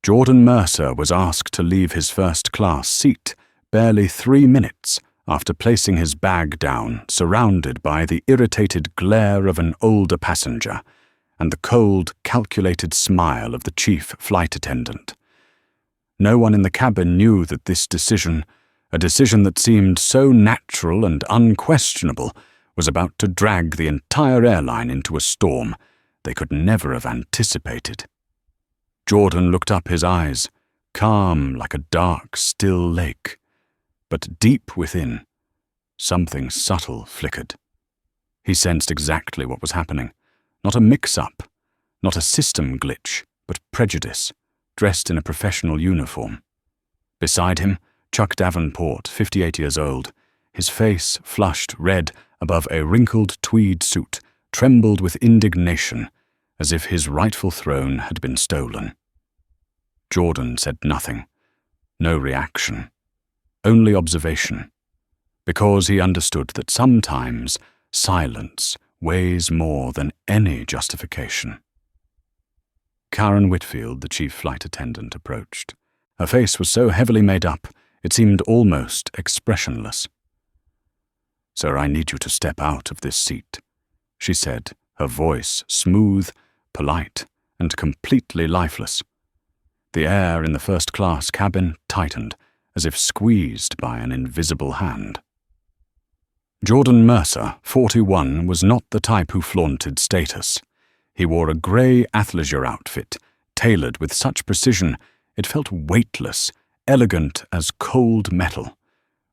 Jordan Mercer was asked to leave his first-class seat barely 3 minutes after placing his bag down, surrounded by the irritated glare of an older passenger and the cold, calculated smile of the chief flight attendant. No one in the cabin knew that this decision, a decision that seemed so natural and unquestionable, was about to drag the entire airline into a storm they could never have anticipated. Jordan looked up, his eyes, calm like a dark, still lake. But deep within, something subtle flickered. He sensed exactly what was happening. Not a mix-up, not a system glitch, but prejudice, dressed in a professional uniform. Beside him, Chuck Davenport, 58 years old, his face flushed red above a wrinkled tweed suit, trembled with indignation, as if his rightful throne had been stolen. Jordan said nothing, no reaction, only observation, because he understood that sometimes silence weighs more than any justification. Karen Whitfield, the chief flight attendant, approached. Her face was so heavily made up, it seemed almost expressionless. "Sir, I need you to step out of this seat," she said, her voice smooth, polite, and completely lifeless. The air in the first-class cabin tightened, as if squeezed by an invisible hand. Jordan Mercer, 41, was not the type who flaunted status. He wore a grey athleisure outfit, tailored with such precision it felt weightless, elegant as cold metal,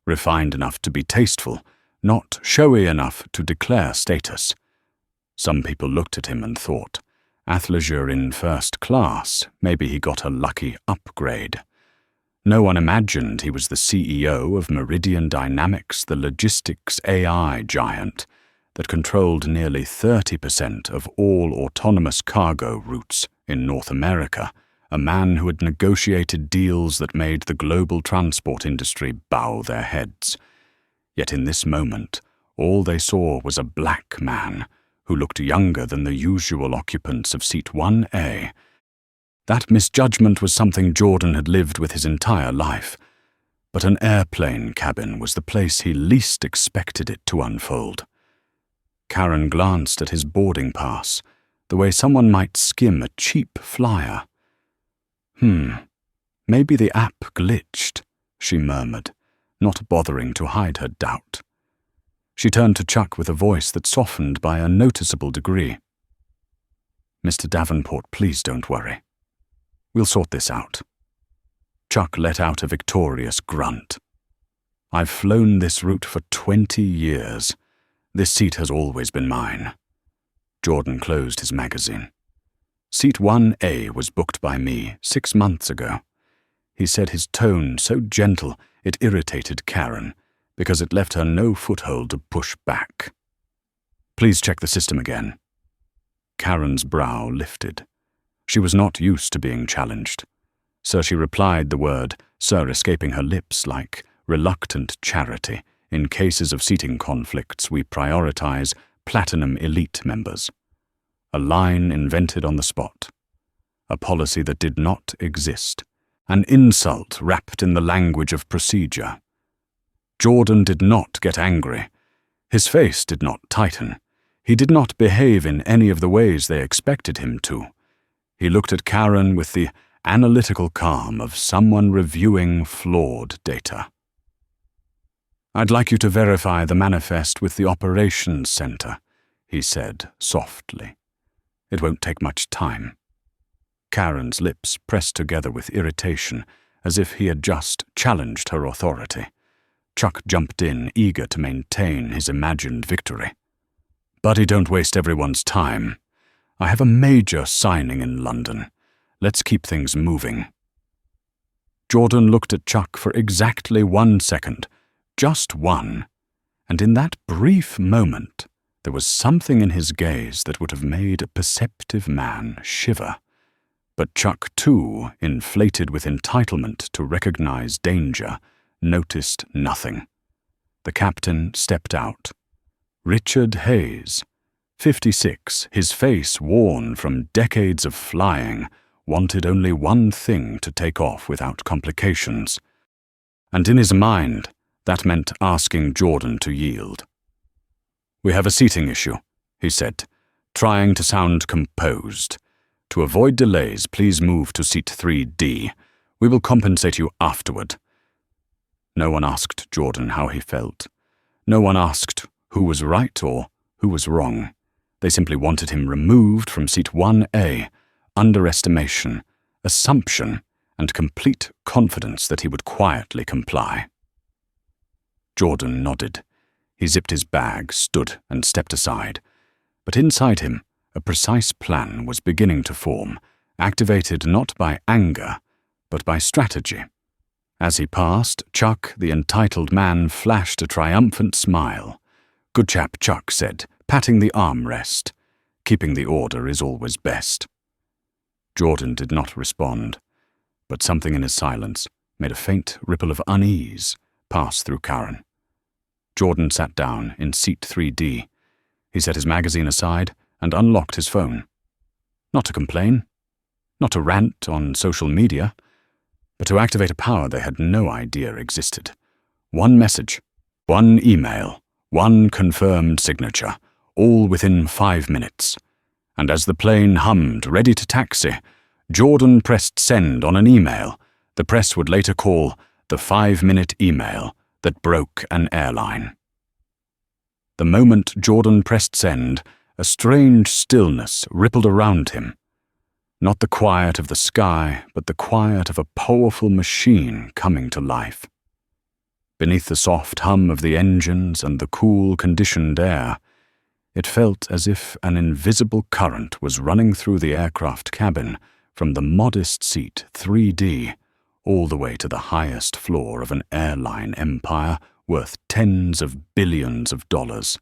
refined enough to be tasteful, not showy enough to declare status. Some people looked at him and thought, athleisure in first class, maybe he got a lucky upgrade. No one imagined he was the CEO of Meridian Dynamics, the logistics AI giant that controlled nearly 30% of all autonomous cargo routes in North America, a man who had negotiated deals that made the global transport industry bow their heads. Yet in this moment, all they saw was a black man who looked younger than the usual occupants of Seat 1A. That misjudgment was something Jordan had lived with his entire life, but an airplane cabin was the place he least expected it to unfold. Karen glanced at his boarding pass, the way someone might skim a cheap flyer. Maybe the app glitched, she murmured, not bothering to hide her doubt. She turned to Chuck with a voice that softened by a noticeable degree. "Mr. Davenport, please don't worry. We'll sort this out." Chuck let out a victorious grunt. "I've flown this route for 20 years. This seat has always been mine." Jordan closed his magazine. "Seat 1A was booked by me 6 months ago." He said, his tone so gentle it irritated Karen, because it left her no foothold to push back. "Please check the system again." Karen's brow lifted. She was not used to being challenged, so she replied, the word "sir" escaping her lips like reluctant charity. "In cases of seating conflicts, we prioritize Platinum Elite members." A line invented on the spot. A policy that did not exist. An insult wrapped in the language of procedure. Jordan did not get angry. His face did not tighten. He did not behave in any of the ways they expected him to. He looked at Karen with the analytical calm of someone reviewing flawed data. "I'd like you to verify the manifest with the operations center," he said softly. "It won't take much time." Karen's lips pressed together with irritation, as if he had just challenged her authority. Chuck jumped in, eager to maintain his imagined victory. "Buddy, don't waste everyone's time. I have a major signing in London. Let's keep things moving." Jordan looked at Chuck for exactly 1 second, just one, and in that brief moment, there was something in his gaze that would have made a perceptive man shiver. But Chuck, too, inflated with entitlement to recognize danger, noticed nothing. The captain stepped out. Richard Hayes, 56, his face worn from decades of flying, wanted only one thing to take off without complications. And in his mind, that meant asking Jordan to yield. "We have a seating issue," he said, trying to sound composed. "To avoid delays, please move to seat 3D. We will compensate you afterward." No one asked Jordan how he felt. No one asked who was right or who was wrong. They simply wanted him removed from seat 1A, underestimation, assumption, and complete confidence that he would quietly comply. Jordan nodded. He zipped his bag, stood, and stepped aside. But inside him, a precise plan was beginning to form, activated not by anger, but by strategy. As he passed, Chuck, the entitled man, flashed a triumphant smile. "Good chap," Chuck said, patting the armrest. "Keeping the order is always best." Jordan did not respond, but something in his silence made a faint ripple of unease pass through Karen. Jordan sat down in seat 3D. He set his magazine aside and unlocked his phone. Not to complain, not to rant on social media, but to activate a power they had no idea existed. One message, one email, one confirmed signature, all within 5 minutes. And as the plane hummed, ready to taxi, Jordan pressed send on an email the press would later call the 5-minute email that broke an airline. The moment Jordan pressed send, a strange stillness rippled around him. Not the quiet of the sky, but the quiet of a powerful machine coming to life. Beneath the soft hum of the engines and the cool, conditioned air, it felt as if an invisible current was running through the aircraft cabin from the modest seat 3D all the way to the highest floor of an airline empire worth tens of billions of dollars.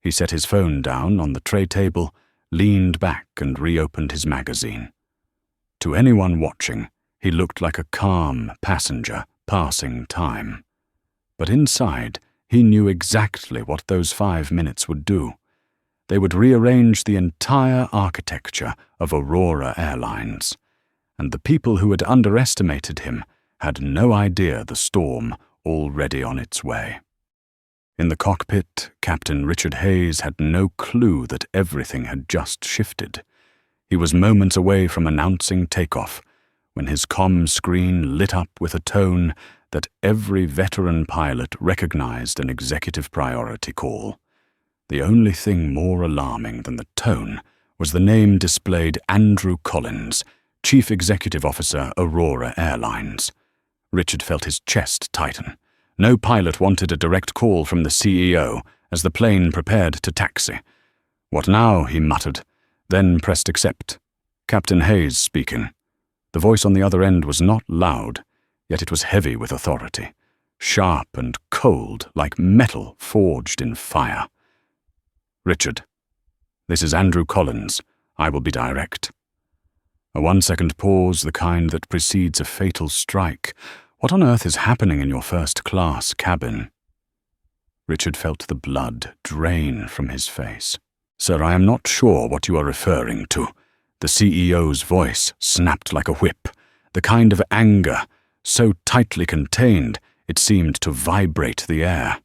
He set his phone down on the tray table, leaned back and reopened his magazine. To anyone watching, he looked like a calm passenger passing time. But inside, he knew exactly what those 5 minutes would do. They would rearrange the entire architecture of Aurora Airlines, and the people who had underestimated him had no idea the storm already on its way. In the cockpit, Captain Richard Hayes had no clue that everything had just shifted. He was moments away from announcing takeoff, when his comm screen lit up with a tone that every veteran pilot recognized an executive priority call. The only thing more alarming than the tone was the name displayed: Andrew Collins, Chief Executive Officer, Aurora Airlines. Richard felt his chest tighten. No pilot wanted a direct call from the CEO as the plane prepared to taxi. "What now?" he muttered, then pressed accept. Captain Hayes speaking. The voice on the other end was not loud, yet it was heavy with authority, sharp and cold like metal forged in fire. "Richard, this is Andrew Collins. I will be direct." A 1-second pause, the kind that precedes a fatal strike. "What on earth is happening in your first-class cabin?" Richard felt the blood drain from his face. "Sir, I am not sure what you are referring to." The CEO's voice snapped like a whip, the kind of anger so tightly contained it seemed to vibrate the air.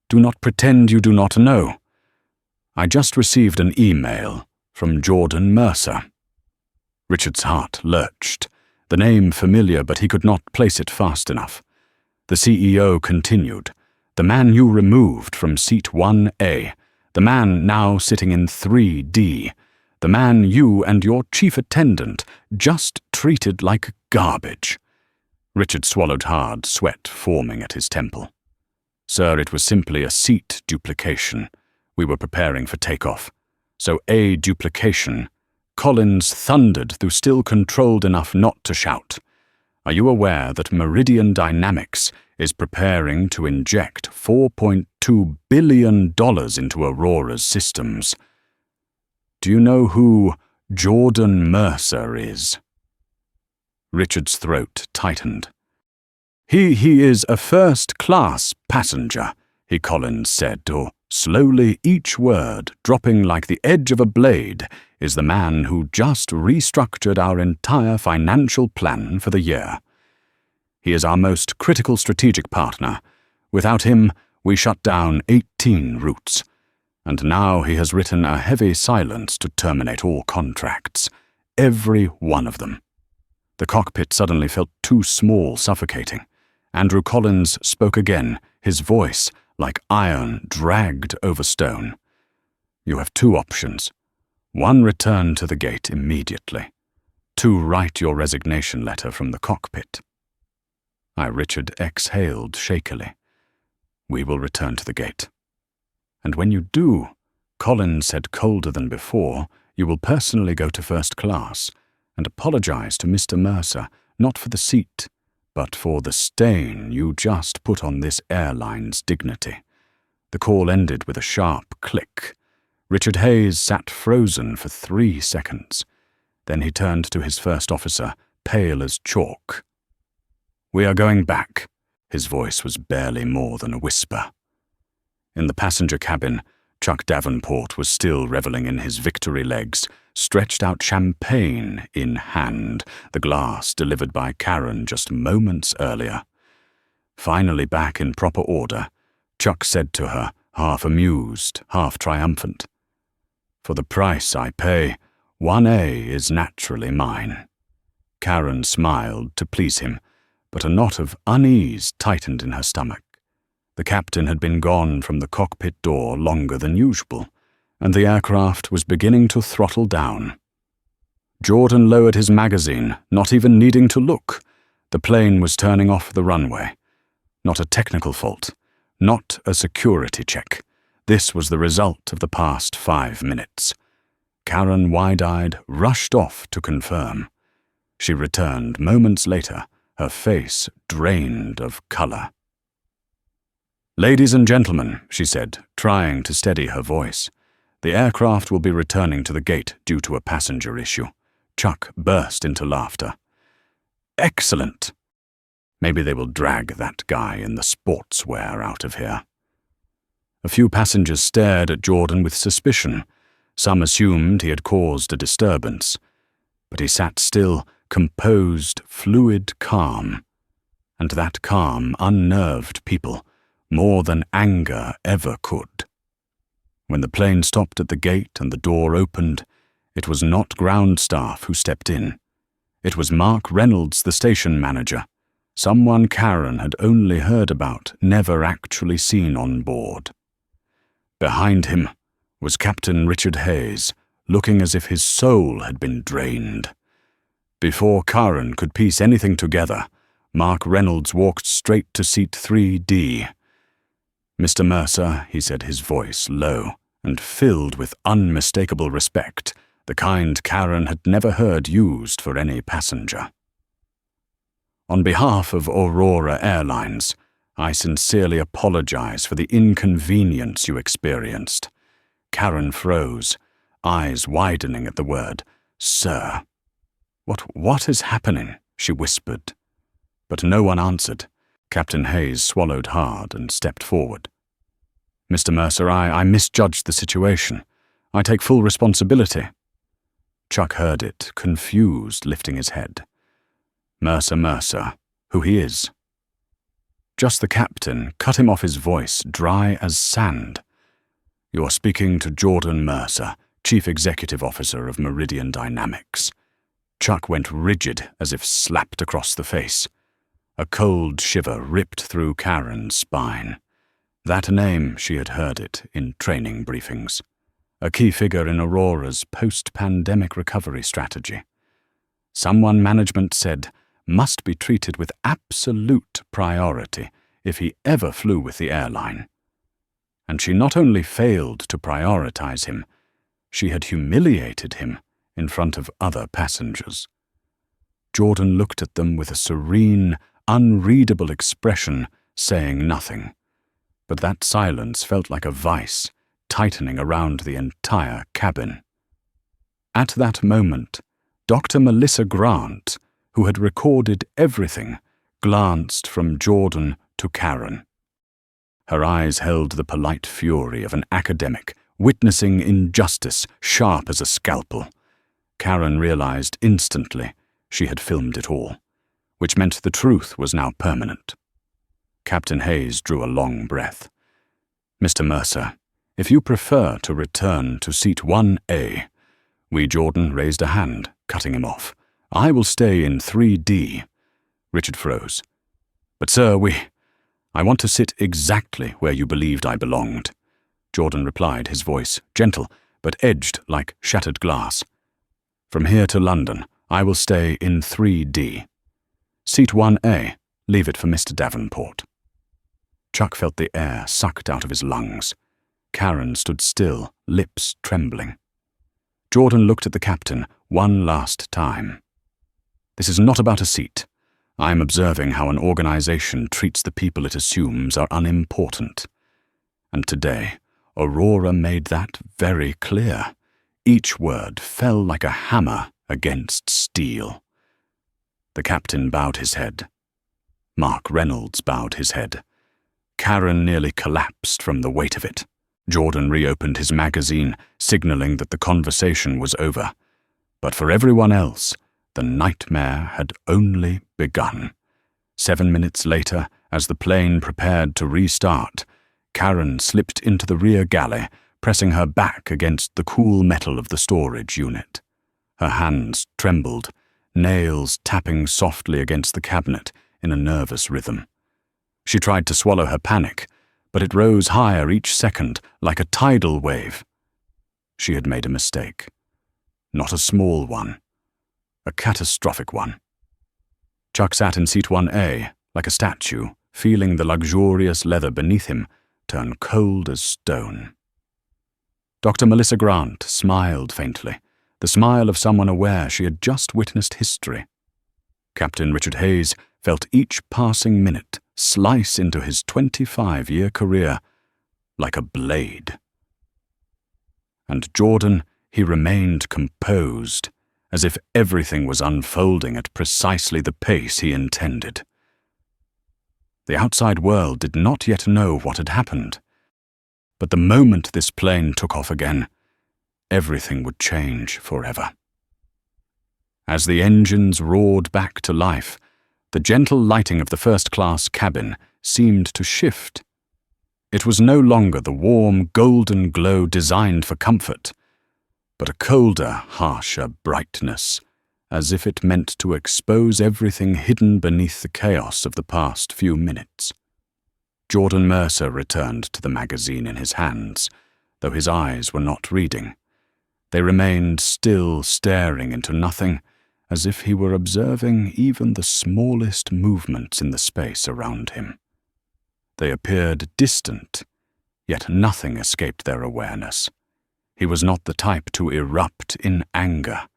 "Do not pretend you do not know. I just received an email from Jordan Mercer." Richard's heart lurched. The name familiar, but he could not place it fast enough. The CEO continued. "The man you removed from seat 1A, the man now sitting in 3D, the man you and your chief attendant just treated like garbage." Richard swallowed hard, sweat forming at his temple. "Sir, it was simply a seat duplication. We were preparing for takeoff. So a duplication." Collins thundered, though still controlled enough not to shout. "Are you aware that Meridian Dynamics is preparing to inject $4.2 billion into Aurora's systems? Do you know who Jordan Mercer is?" Richard's throat tightened. He is a first-class passenger," Collins said, or slowly, each word dropping like the edge of a blade is the man who just restructured our entire financial plan for the year. He is our most critical strategic partner. Without him, we shut down 18 routes. And now he has written a heavy silence to terminate all contracts. Every one of them. The cockpit suddenly felt too small, suffocating. Andrew Collins spoke again, his voice like iron dragged over stone. You have two options. One, return to the gate immediately. Two, write your resignation letter from the cockpit. Richard exhaled shakily. We will return to the gate. And when you do, Collins said colder than before, you will personally go to first class and apologize to Mr. Mercer, not for the seat, but for the stain you just put on this airline's dignity. The call ended with a sharp click. Richard Hayes sat frozen for 3 seconds. Then he turned to his first officer, pale as chalk. We are going back. His voice was barely more than a whisper. In the passenger cabin, Chuck Davenport was still reveling in his victory legs, stretched out champagne in hand, the glass delivered by Karen just moments earlier. Finally back in proper order, Chuck said to her, half amused, half triumphant, For the price I pay, 1A is naturally mine. Karen smiled to please him, but a knot of unease tightened in her stomach. The captain had been gone from the cockpit door longer than usual, and the aircraft was beginning to throttle down. Jordan lowered his magazine, not even needing to look. The plane was turning off the runway. Not a technical fault, not a security check. This was the result of the past 5 minutes. Karen, wide-eyed, rushed off to confirm. She returned moments later, her face drained of color. Ladies and gentlemen, she said, trying to steady her voice, the aircraft will be returning to the gate due to a passenger issue. Chuck burst into laughter. Excellent! Maybe they will drag that guy in the sportswear out of here. A few passengers stared at Jordan with suspicion. Some assumed he had caused a disturbance. But he sat still, composed, fluid calm. And that calm unnerved people more than anger ever could. When the plane stopped at the gate and the door opened, it was not ground staff who stepped in. It was Mark Reynolds, the station manager, someone Karen had only heard about, never actually seen on board. Behind him was Captain Richard Hayes, looking as if his soul had been drained. Before Karen could piece anything together, Mark Reynolds walked straight to seat 3D. Mr. Mercer, he said, his voice low and filled with unmistakable respect, the kind Karen had never heard used for any passenger. On behalf of Aurora Airlines, I sincerely apologize for the inconvenience you experienced. Karen froze, eyes widening at the word, Sir. What is happening? She whispered. But no one answered. Captain Hayes swallowed hard and stepped forward. Mr. Mercer, I misjudged the situation. I take full responsibility. Chuck heard it, confused, lifting his head. Mercer, who he is. Just the captain cut him off, his voice dry as sand. You're speaking to Jordan Mercer, Chief Executive Officer of Meridian Dynamics. Chuck went rigid as if slapped across the face. A cold shiver ripped through Karen's spine. That name, she had heard it in training briefings. A key figure in Aurora's post-pandemic recovery strategy. Someone management said must be treated with absolute priority if he ever flew with the airline. And she not only failed to prioritize him, she had humiliated him in front of other passengers. Jordan looked at them with a serene, unreadable expression, saying nothing. But that silence felt like a vice, tightening around the entire cabin. At that moment, Dr. Melissa Grant, who had recorded everything, glanced from Jordan to Karen. Her eyes held the polite fury of an academic witnessing injustice sharp as a scalpel. Karen realized instantly she had filmed it all, which meant the truth was now permanent. Captain Hayes drew a long breath. "Mr. Mercer, if you prefer to return to seat 1A, Jordan raised a hand, cutting him off. "I will stay in 3D. Richard froze. "But sir, I want to sit exactly where you believed I belonged," Jordan replied, his voice gentle, but edged like shattered glass. "From here to London, I will stay in 3D. Seat 1A, leave it for Mr. Davenport." Chuck felt the air sucked out of his lungs. Karen stood still, lips trembling. Jordan looked at the captain one last time. "This is not about a seat. I am observing how an organization treats the people it assumes are unimportant. And today, Aurora made that very clear. Each word fell like a hammer against steel." The captain bowed his head. Mark Reynolds bowed his head. Karen nearly collapsed from the weight of it. Jordan reopened his magazine, signaling that the conversation was over. But for everyone else, the nightmare had only begun. 7 minutes later, as the plane prepared to restart, Karen slipped into the rear galley, pressing her back against the cool metal of the storage unit. Her hands trembled, nails tapping softly against the cabinet in a nervous rhythm. She tried to swallow her panic, but it rose higher each second like a tidal wave. She had made a mistake. Not a small one. A catastrophic one. Chuck sat in seat 1A, like a statue, feeling the luxurious leather beneath him turn cold as stone. Dr. Melissa Grant smiled faintly, the smile of someone aware she had just witnessed history. Captain Richard Hayes felt each passing minute slice into his 25-year career like a blade. And Jordan, he remained composed, as if everything was unfolding at precisely the pace he intended. The outside world did not yet know what had happened, but the moment this plane took off again, everything would change forever. As the engines roared back to life, the gentle lighting of the first-class cabin seemed to shift. It was no longer the warm, golden glow designed for comfort, but a colder, harsher brightness, as if it meant to expose everything hidden beneath the chaos of the past few minutes. Jordan Mercer returned to the magazine in his hands, though his eyes were not reading. They remained still, staring into nothing, as if he were observing even the smallest movements in the space around him. They appeared distant, yet nothing escaped their awareness. He was not the type to erupt in anger.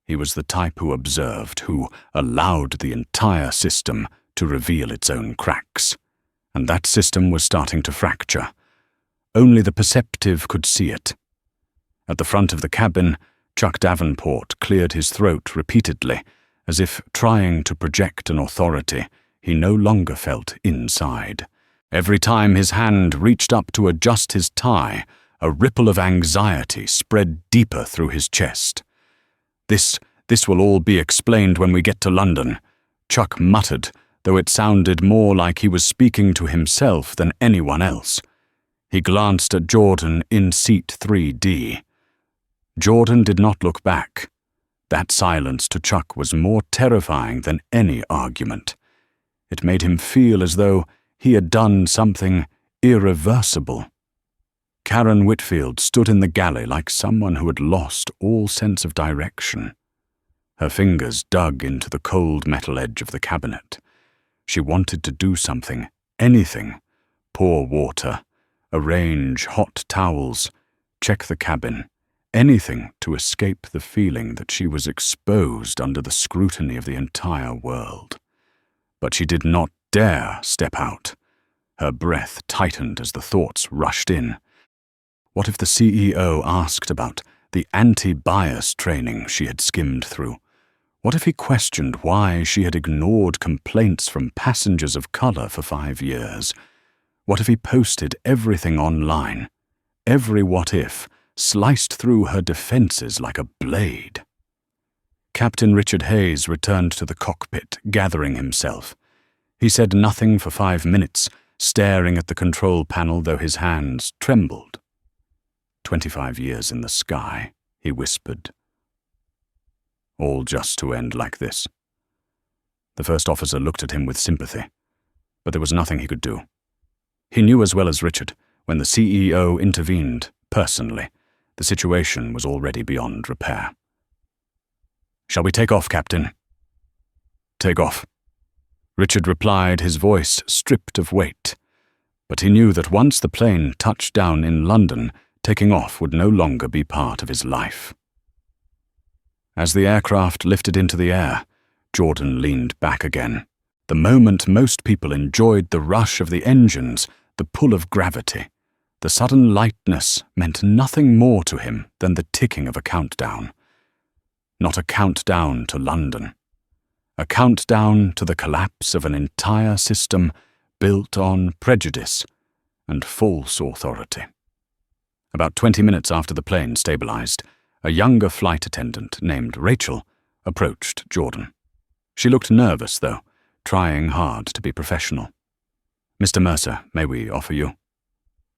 He was the type who observed, who allowed the entire system to reveal its own cracks. And that system was starting to fracture. Only the perceptive could see it. At the front of the cabin, Chuck Davenport cleared his throat repeatedly, as if trying to project an authority he no longer felt inside. Every time his hand reached up to adjust his tie, a ripple of anxiety spread deeper through his chest. This will all be explained when we get to London," Chuck muttered, though it sounded more like he was speaking to himself than anyone else. He glanced at Jordan in seat 3D. Jordan did not look back. That silence to Chuck was more terrifying than any argument. It made him feel as though he had done something irreversible. Karen Whitfield stood in the galley like someone who had lost all sense of direction. Her fingers dug into the cold metal edge of the cabinet. She wanted to do something, anything. Pour water, arrange hot towels, check the cabin, anything to escape the feeling that she was exposed under the scrutiny of the entire world. But she did not dare step out. Her breath tightened as the thoughts rushed in. What if the CEO asked about the anti-bias training she had skimmed through? What if he questioned why she had ignored complaints from passengers of color for 5 years? What if he posted everything online? Every what-if sliced through her defenses like a blade. Captain Richard Hayes returned to the cockpit, gathering himself. He said nothing for 5 minutes, staring at the control panel though his hands trembled. 25 years in the sky, he whispered. All just to end like this. The first officer looked at him with sympathy, but there was nothing he could do. He knew as well as Richard, when the CEO intervened, personally, the situation was already beyond repair. "Shall we take off, Captain?" "Take off," Richard replied, his voice stripped of weight. But he knew that once the plane touched down in London, taking off would no longer be part of his life. As the aircraft lifted into the air, Jordan leaned back again. The moment most people enjoyed the rush of the engines, the pull of gravity, the sudden lightness meant nothing more to him than the ticking of a countdown. Not a countdown to London. A countdown to the collapse of an entire system built on prejudice and false authority. About 20 minutes after the plane stabilized, a younger flight attendant named Rachel approached Jordan. She looked nervous, though, trying hard to be professional. "Mr. Mercer, may we offer you?"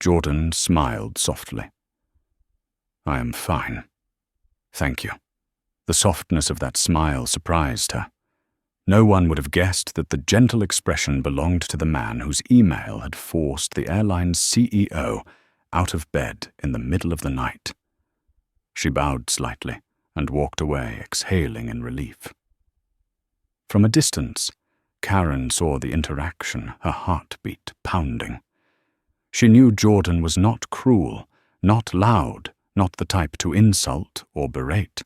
Jordan smiled softly. "I am fine. Thank you." The softness of that smile surprised her. No one would have guessed that the gentle expression belonged to the man whose email had forced the airline's CEO out of bed in the middle of the night. She bowed slightly and walked away, exhaling in relief. From a distance, Karen saw the interaction, her heartbeat pounding. She knew Jordan was not cruel, not loud, not the type to insult or berate.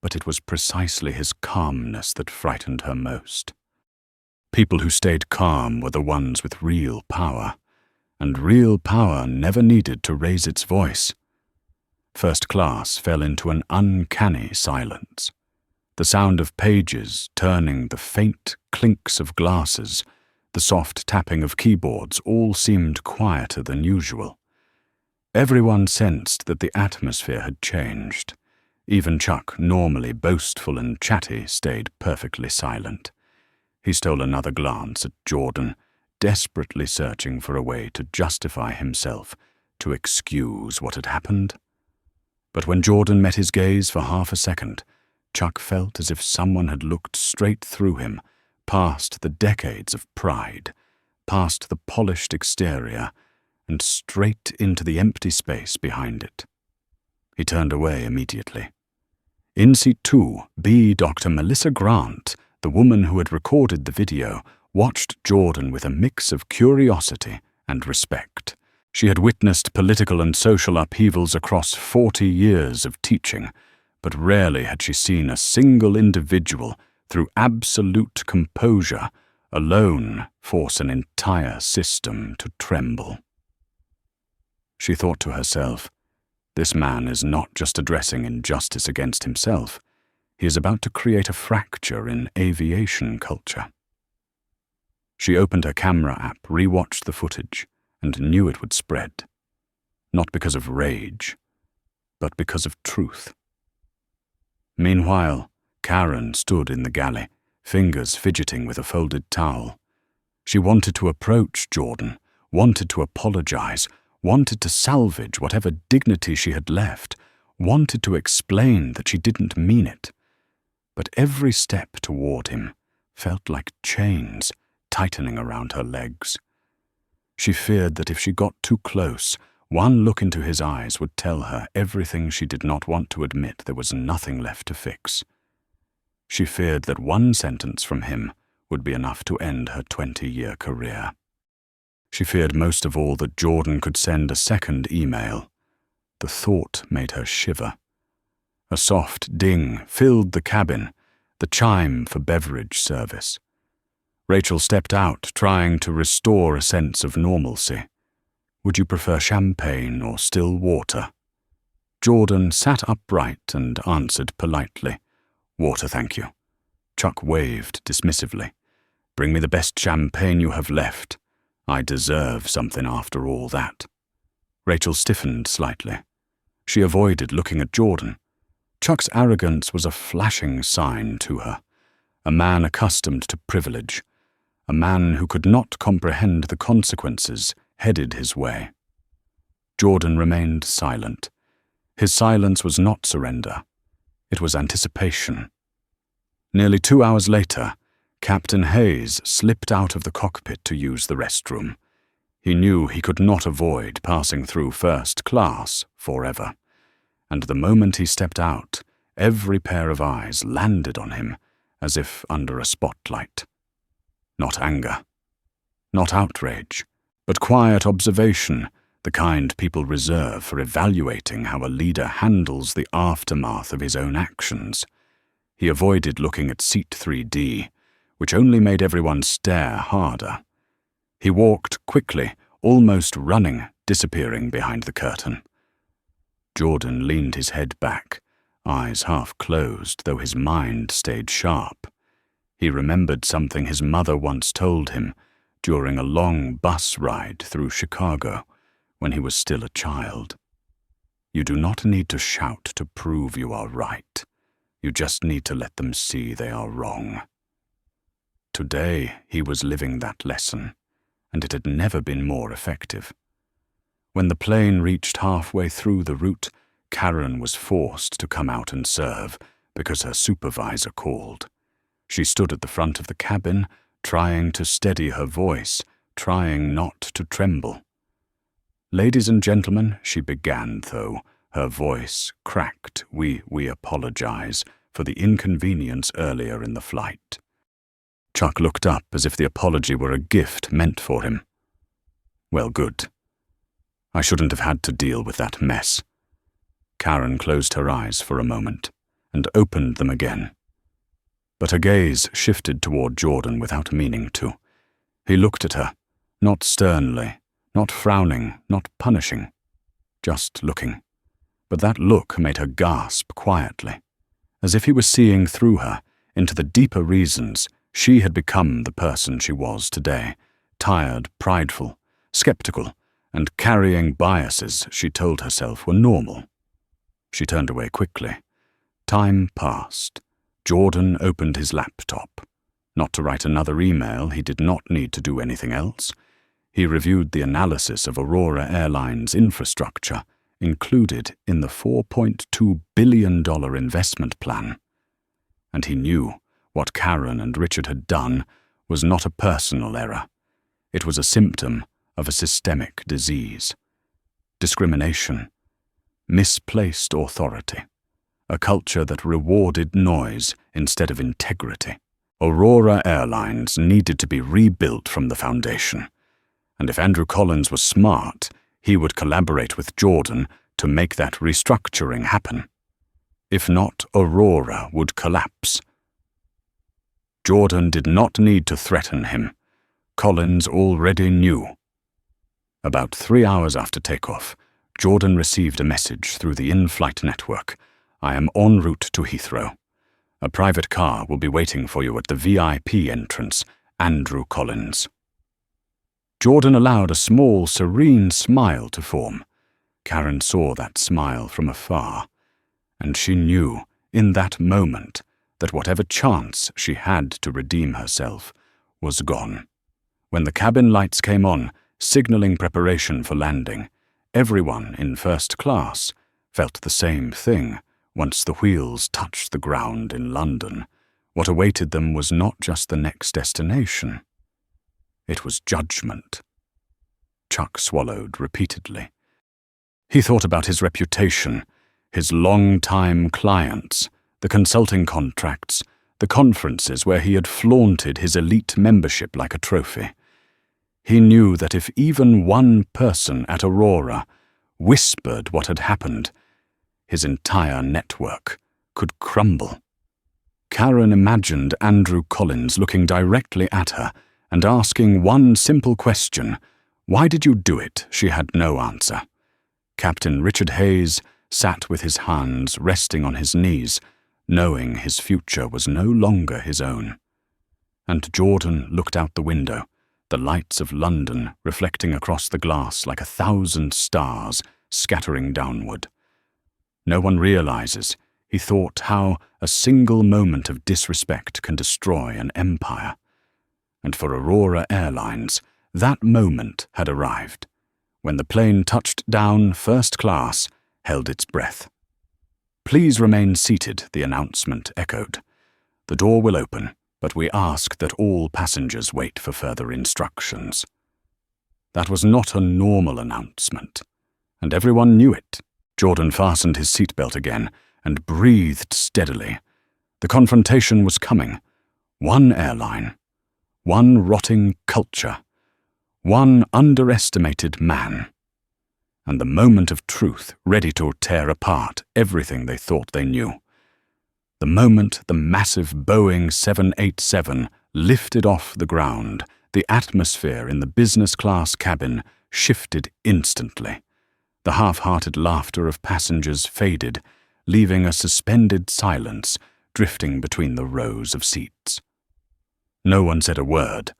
But it was precisely his calmness that frightened her most. People who stayed calm were the ones with real power, and real power never needed to raise its voice. First class fell into an uncanny silence. The sound of pages turning, the faint clinks of glasses, the soft tapping of keyboards all seemed quieter than usual. Everyone sensed that the atmosphere had changed. Even Chuck, normally boastful and chatty, stayed perfectly silent. He stole another glance at Jordan, desperately searching for a way to justify himself, to excuse what had happened. But when Jordan met his gaze for half a second, Chuck felt as if someone had looked straight through him, past the decades of pride, past the polished exterior, and straight into the empty space behind it. He turned away immediately. In seat 2, Dr. Melissa Grant, the woman who had recorded the video, watched Jordan with a mix of curiosity and respect. She had witnessed political and social upheavals across 40 years of teaching, but rarely had she seen a single individual, through absolute composure, alone force an entire system to tremble. She thought to herself, this man is not just addressing injustice against himself, he is about to create a fracture in aviation culture. She opened her camera app, rewatched the footage, and knew it would spread. Not because of rage, but because of truth. Meanwhile, Karen stood in the galley, fingers fidgeting with a folded towel. She wanted to approach Jordan, wanted to apologize, wanted to salvage whatever dignity she had left, wanted to explain that she didn't mean it. But every step toward him felt like chains tightening around her legs. She feared that if she got too close, one look into his eyes would tell her everything she did not want to admit there was nothing left to fix. She feared that one sentence from him would be enough to end her 20-year career. She feared most of all that Jordan could send a second email. The thought made her shiver. A soft ding filled the cabin, the chime for beverage service. Rachel stepped out, trying to restore a sense of normalcy. Would you prefer champagne or still water? Jordan sat upright and answered politely. Water, thank you. Chuck waved dismissively. Bring me the best champagne you have left. I deserve something after all that. Rachel stiffened slightly. She avoided looking at Jordan. Chuck's arrogance was a flashing sign to her. A man accustomed to privilege. A man who could not comprehend the consequences headed his way. Jordan remained silent. His silence was not surrender. It was anticipation. Nearly 2 hours later, Captain Hayes slipped out of the cockpit to use the restroom. He knew he could not avoid passing through first class forever. And the moment he stepped out, every pair of eyes landed on him as if under a spotlight. Not anger, not outrage, but quiet observation, the kind people reserve for evaluating how a leader handles the aftermath of his own actions. He avoided looking at seat 3D, which only made everyone stare harder. He walked quickly, almost running, disappearing behind the curtain. Jordan leaned his head back, eyes half closed, though his mind stayed sharp. He remembered something his mother once told him during a long bus ride through Chicago when he was still a child. You do not need to shout to prove you are right. You just need to let them see they are wrong. Today he was living that lesson, and it had never been more effective. When the plane reached halfway through the route, Karen was forced to come out and serve because her supervisor called. She stood at the front of the cabin, trying to steady her voice, trying not to tremble. Ladies and gentlemen, she began, though, her voice cracked. We apologize for the inconvenience earlier in the flight. Chuck looked up as if the apology were a gift meant for him. Well, good. I shouldn't have had to deal with that mess. Karen closed her eyes for a moment and opened them again. But her gaze shifted toward Jordan without meaning to. He looked at her, not sternly, not frowning, not punishing, just looking. But that look made her gasp quietly, as if he was seeing through her into the deeper reasons she had become the person she was today, tired, prideful, skeptical, and carrying biases she told herself were normal. She turned away quickly. Time passed. Jordan opened his laptop. Not to write another email, he did not need to do anything else. He reviewed the analysis of Aurora Airlines' infrastructure, included in the $4.2 billion investment plan. And he knew what Karen and Richard had done was not a personal error. It was a symptom of a systemic disease. Discrimination, misplaced authority, a culture that rewarded noise instead of integrity. Aurora Airlines needed to be rebuilt from the foundation, and if Andrew Collins was smart, he would collaborate with Jordan to make that restructuring happen. If not, Aurora would collapse. Jordan did not need to threaten him. Collins already knew. About 3 hours after takeoff, Jordan received a message through the in-flight network. I am en route to Heathrow. A private car will be waiting for you at the VIP entrance. Andrew Collins. Jordan allowed a small, serene smile to form. Karen saw that smile from afar, and she knew, in that moment, that whatever chance she had to redeem herself was gone. When the cabin lights came on, signaling preparation for landing, everyone in first class felt the same thing. Once the wheels touched the ground in London, what awaited them was not just the next destination. It was judgment. Chuck swallowed repeatedly. He thought about his reputation, his long-time clients, the consulting contracts, the conferences where he had flaunted his elite membership like a trophy. He knew that if even one person at Aurora whispered what had happened, his entire network could crumble. Karen imagined Andrew Collins looking directly at her and asking one simple question. Why did you do it? She had no answer. Captain Richard Hayes sat with his hands resting on his knees, knowing his future was no longer his own. And Jordan looked out the window, the lights of London reflecting across the glass like 1,000 stars scattering downward. No one realizes, he thought, how a single moment of disrespect can destroy an empire. And for Aurora Airlines, that moment had arrived, when the plane touched down first class, held its breath. "Please remain seated," the announcement echoed. "The door will open, but we ask that all passengers wait for further instructions." That was not a normal announcement, and everyone knew it. Jordan fastened his seatbelt again and breathed steadily. The confrontation was coming. One airline, one rotting culture, one underestimated man, and the moment of truth ready to tear apart everything they thought they knew. The moment the massive Boeing 787 lifted off the ground, the atmosphere in the business class cabin shifted instantly. The half-hearted laughter of passengers faded, leaving a suspended silence drifting between the rows of seats. No one said a word,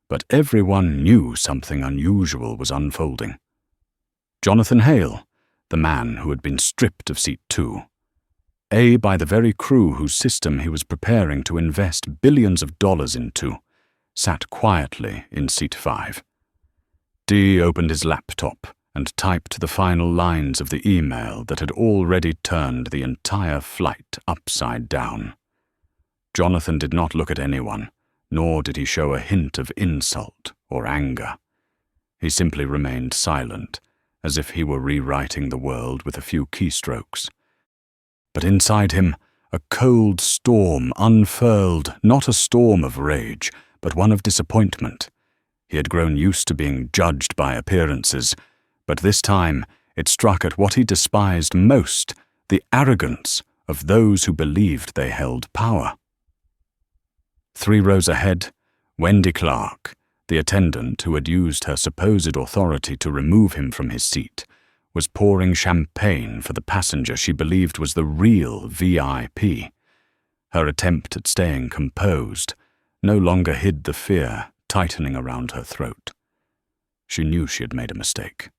but everyone knew something unusual was unfolding. Jonathan Hale, the man who had been stripped of seat 2, by the very crew whose system he was preparing to invest billions of dollars into, sat quietly in seat 5. D opened his laptop and typed the final lines of the email that had already turned the entire flight upside down. Jonathan did not look at anyone, nor did he show a hint of insult or anger. He simply remained silent, as if he were rewriting the world with a few keystrokes. But inside him, a cold storm unfurled, not a storm of rage, but one of disappointment. He had grown used to being judged by appearances, but this time it struck at what he despised most, the arrogance of those who believed they held power. 3 rows ahead, Wendy Clark, the attendant who had used her supposed authority to remove him from his seat, was pouring champagne for the passenger she believed was the real VIP. Her attempt at staying composed no longer hid the fear tightening around her throat. She knew she had made a mistake.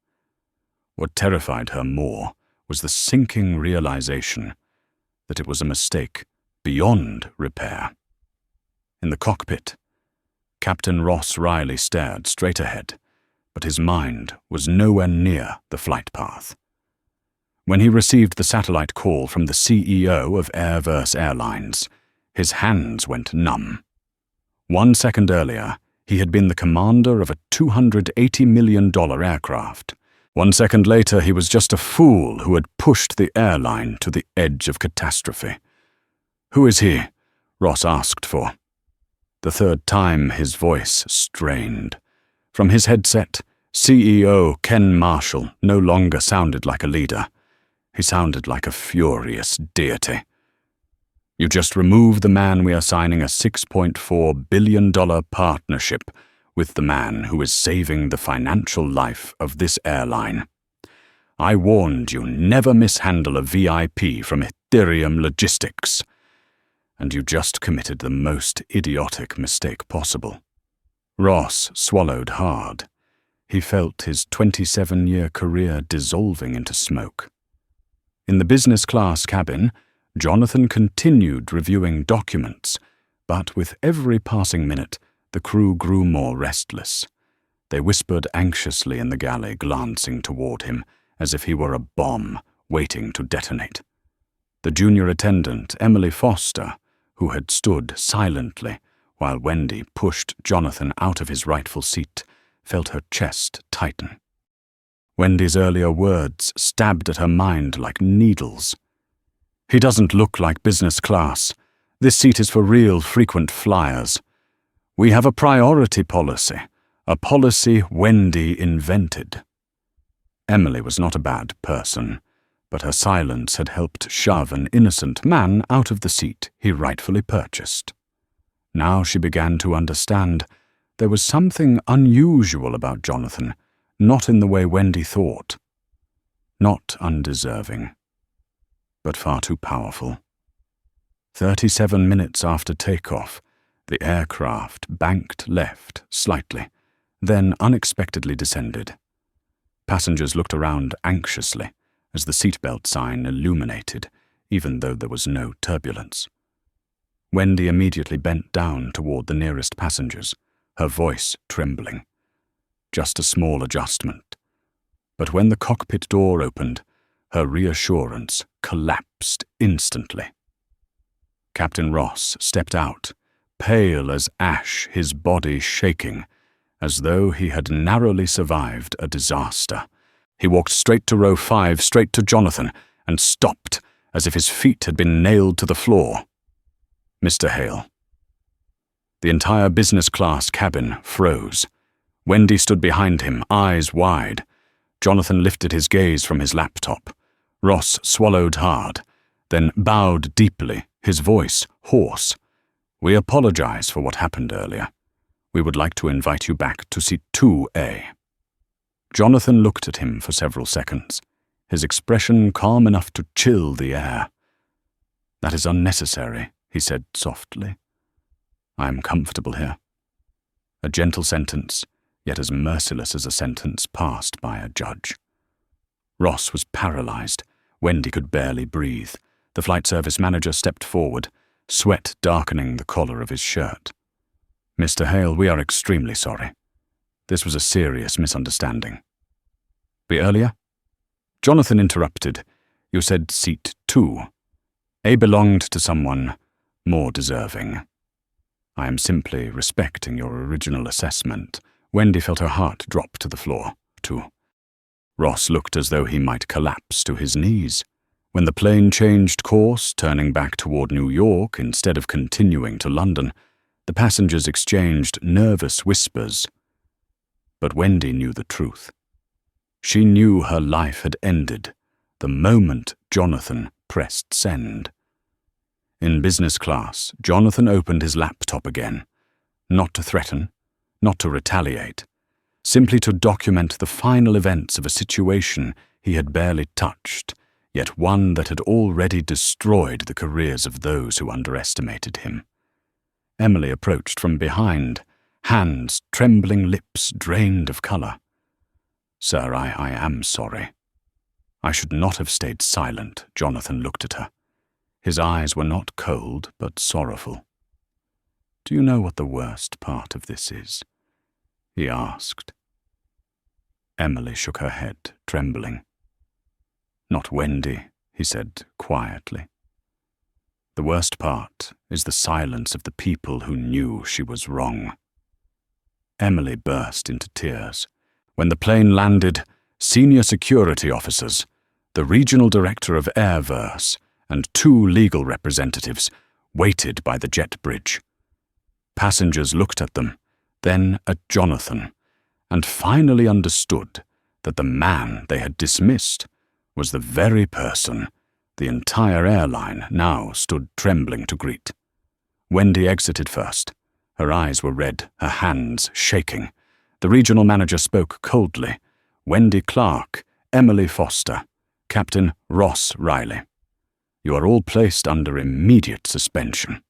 What terrified her more was the sinking realization that it was a mistake beyond repair. In the cockpit, Captain Ross Riley stared straight ahead, but his mind was nowhere near the flight path. When he received the satellite call from the CEO of Airverse Airlines, his hands went numb. 1 second earlier, he had been the commander of a $280 million aircraft. 1 second later, he was just a fool who had pushed the airline to the edge of catastrophe. "Who is he?" Ross asked for. The third time, his voice strained. From his headset, CEO Ken Marshall no longer sounded like a leader. He sounded like a furious deity. "You just removed the man we are signing a $6.4 billion partnership with, the man who is saving the financial life of this airline. I warned you never mishandle a VIP from Ethereum Logistics. And you just committed the most idiotic mistake possible." Ross swallowed hard. He felt his 27-year career dissolving into smoke. In the business class cabin, Jonathan continued reviewing documents, but with every passing minute, the crew grew more restless. They whispered anxiously in the galley, glancing toward him, as if he were a bomb waiting to detonate. The junior attendant, Emily Foster, who had stood silently while Wendy pushed Jonathan out of his rightful seat, felt her chest tighten. Wendy's earlier words stabbed at her mind like needles. "He doesn't look like business class. This seat is for real frequent flyers. We have a priority policy, a policy Wendy invented." Emily was not a bad person, but her silence had helped shove an innocent man out of the seat he rightfully purchased. Now she began to understand there was something unusual about Jonathan, not in the way Wendy thought. Not undeserving, but far too powerful. 37 minutes after takeoff, the aircraft banked left slightly, then unexpectedly descended. Passengers looked around anxiously as the seatbelt sign illuminated, even though there was no turbulence. Wendy immediately bent down toward the nearest passengers, her voice trembling. Just a small adjustment. But when the cockpit door opened, her reassurance collapsed instantly. Captain Ross stepped out, pale as ash, his body shaking, as though he had narrowly survived a disaster. He walked straight to row 5, straight to Jonathan, and stopped, as if his feet had been nailed to the floor. "Mr. Hale." The entire business class cabin froze. Wendy stood behind him, eyes wide. Jonathan lifted his gaze from his laptop. Ross swallowed hard, then bowed deeply, his voice hoarse. "We apologize for what happened earlier. We would like to invite you back to seat 2A. Jonathan looked at him for several seconds, his expression calm enough to chill the air. "That is unnecessary," he said softly. "I am comfortable here." A gentle sentence, yet as merciless as a sentence passed by a judge. Ross was paralyzed. Wendy could barely breathe. The flight service manager stepped forward, sweat darkening the collar of his shirt. "Mr. Hale, we are extremely sorry. This was a serious misunderstanding." "Be earlier?" Jonathan interrupted. "You said seat 2. A belonged to someone more deserving. I am simply respecting your original assessment." Wendy felt her heart drop to the floor, too. Ross looked as though he might collapse to his knees. When the plane changed course, turning back toward New York instead of continuing to London, the passengers exchanged nervous whispers. But Wendy knew the truth. She knew her life had ended the moment Jonathan pressed send. In business class, Jonathan opened his laptop again, not to threaten, not to retaliate, simply to document the final events of a situation he had barely touched, yet one that had already destroyed the careers of those who underestimated him. Emily approached from behind, hands, trembling lips drained of color. "Sir, I am sorry." "I should not have stayed silent." Jonathan looked at her. His eyes were not cold, but sorrowful. "Do you know what the worst part of this is?" he asked. Emily shook her head, trembling. "Not Wendy," he said quietly. "The worst part is the silence of the people who knew she was wrong." Emily burst into tears. When the plane landed, senior security officers, the regional director of Airverse, and 2 legal representatives waited by the jet bridge. Passengers looked at them, then at Jonathan, and finally understood that the man they had dismissed was the very person the entire airline now stood trembling to greet. Wendy exited first. Her eyes were red, her hands shaking. The regional manager spoke coldly. "Wendy Clark, Emily Foster, Captain Ross Riley. You are all placed under immediate suspension.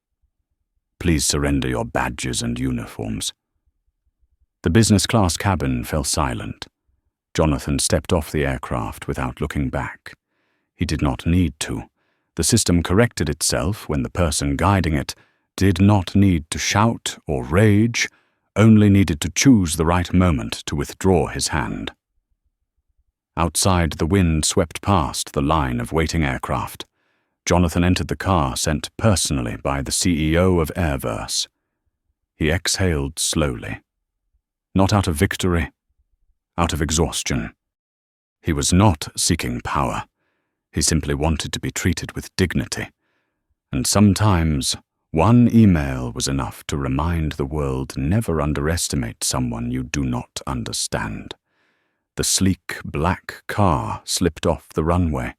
Please surrender your badges and uniforms." The business class cabin fell silent. Jonathan stepped off the aircraft without looking back. He did not need to. The system corrected itself when the person guiding it did not need to shout or rage, only needed to choose the right moment to withdraw his hand. Outside, the wind swept past the line of waiting aircraft. Jonathan entered the car sent personally by the CEO of Airverse. He exhaled slowly. Not out of victory, out of exhaustion. He was not seeking power. He simply wanted to be treated with dignity. And sometimes, one email was enough to remind the world never underestimate someone you do not understand. The sleek black car slipped off the runway,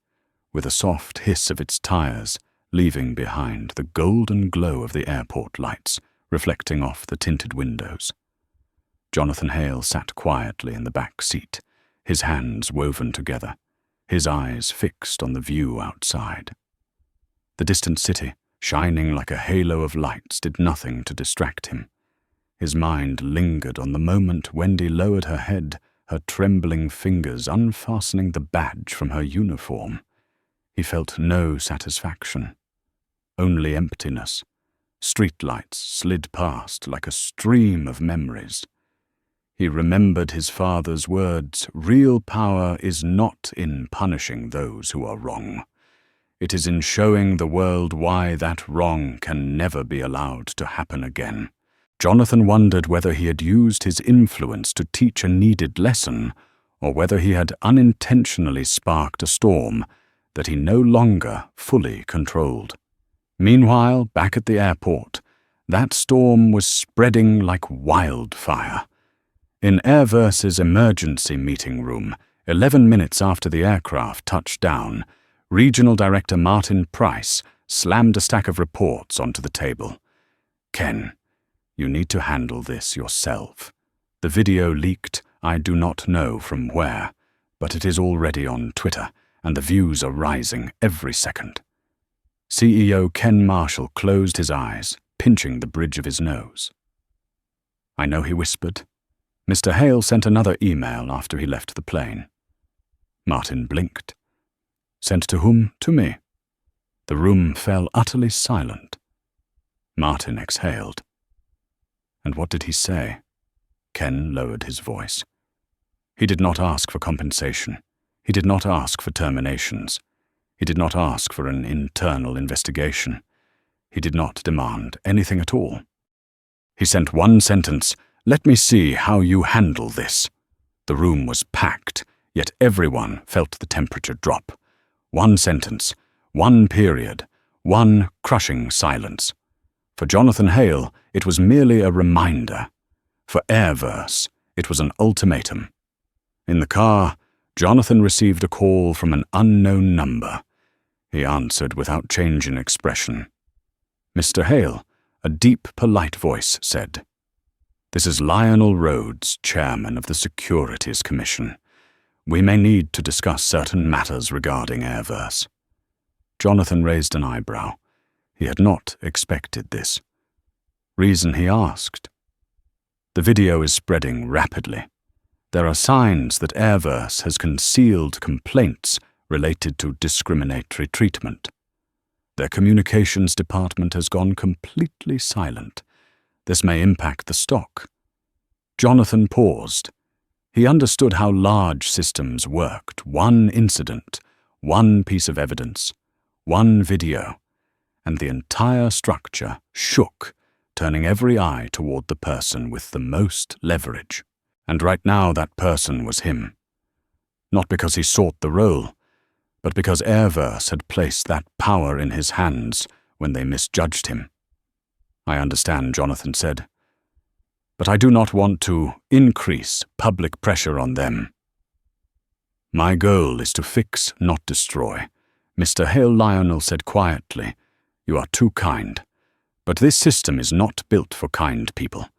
with a soft hiss of its tires, leaving behind the golden glow of the airport lights, reflecting off the tinted windows. Jonathan Hale sat quietly in the back seat, his hands woven together, his eyes fixed on the view outside. The distant city, shining like a halo of lights, did nothing to distract him. His mind lingered on the moment Wendy lowered her head, her trembling fingers unfastening the badge from her uniform. He felt no satisfaction, only emptiness. Streetlights slid past like a stream of memories. He remembered his father's words, "Real power is not in punishing those who are wrong. It is in showing the world why that wrong can never be allowed to happen again." Jonathan wondered whether he had used his influence to teach a needed lesson, or whether he had unintentionally sparked a storm that he no longer fully controlled. Meanwhile, back at the airport, that storm was spreading like wildfire. In Airverse's emergency meeting room, 11 minutes after the aircraft touched down, Regional Director Martin Price slammed a stack of reports onto the table. "Ken, you need to handle this yourself. The video leaked, I do not know from where, but it is already on Twitter, and the views are rising every second." CEO Ken Marshall closed his eyes, pinching the bridge of his nose. "I know," he whispered. "Mr. Hale sent another email after he left the plane." Martin blinked. "Sent to whom?" "To me." The room fell utterly silent. Martin exhaled. "And what did he say?" Ken lowered his voice. "He did not ask for compensation. He did not ask for terminations. He did not ask for an internal investigation. He did not demand anything at all. He sent one sentence, 'Let me see how you handle this.' The room was packed, yet everyone felt the temperature drop. One sentence, one period, one crushing silence. For Jonathan Hale, it was merely a reminder. For Airverse, it was an ultimatum. In the car, Jonathan received a call from an unknown number. He answered without change in expression. "Mr. Hale," a deep, polite voice said. "This is Lionel Rhodes, chairman of the Securities Commission. We may need to discuss certain matters regarding Airverse." Jonathan raised an eyebrow. He had not expected this. Reason, he asked. "The video is spreading rapidly. There are signs that Airverse has concealed complaints related to discriminatory treatment. Their communications department has gone completely silent. This may impact the stock." Jonathan paused. He understood how large systems worked. One incident, one piece of evidence, one video, and the entire structure shook, turning every eye toward the person with the most leverage. And right now that person was him. Not because he sought the role, but because Airverse had placed that power in his hands when they misjudged him. "I understand," Jonathan said, "but I do not want to increase public pressure on them. My goal is to fix, not destroy." Mr. Hale Lionel said quietly, "You are too kind, but this system is not built for kind people.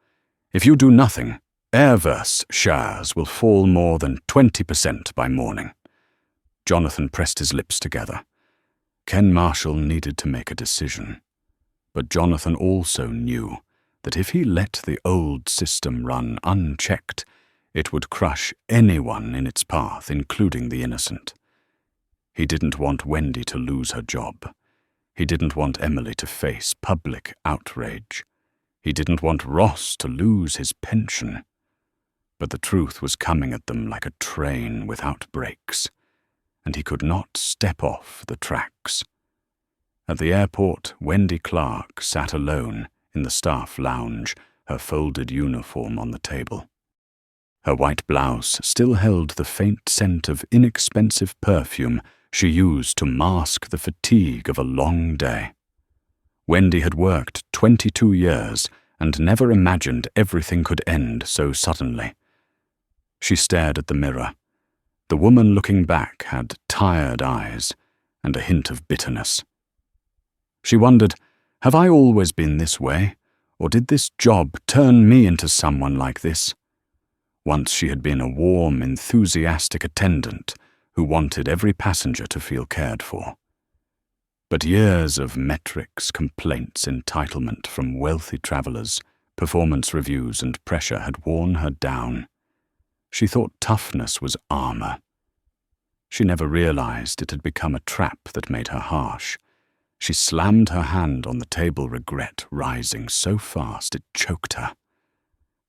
If you do nothing, Airverse shares will fall more than 20% by morning." Jonathan pressed his lips together. Ken Marshall needed to make a decision. But Jonathan also knew that if he let the old system run unchecked, it would crush anyone in its path, including the innocent. He didn't want Wendy to lose her job. He didn't want Emily to face public outrage. He didn't want Ross to lose his pension. But the truth was coming at them like a train without brakes, and he could not step off the tracks. At the airport, Wendy Clark sat alone in the staff lounge, her folded uniform on the table. Her white blouse still held the faint scent of inexpensive perfume she used to mask the fatigue of a long day. Wendy had worked 22 years and never imagined everything could end so suddenly. She stared at the mirror. The woman looking back had tired eyes and a hint of bitterness. She wondered, have I always been this way, or did this job turn me into someone like this? Once she had been a warm, enthusiastic attendant who wanted every passenger to feel cared for. But years of metrics, complaints, entitlement from wealthy travelers Performance reviews and pressure had worn her down. She thought toughness was armor. She never realized it had become a trap that made her harsh. She slammed her hand on the table, regret rising so fast it choked her.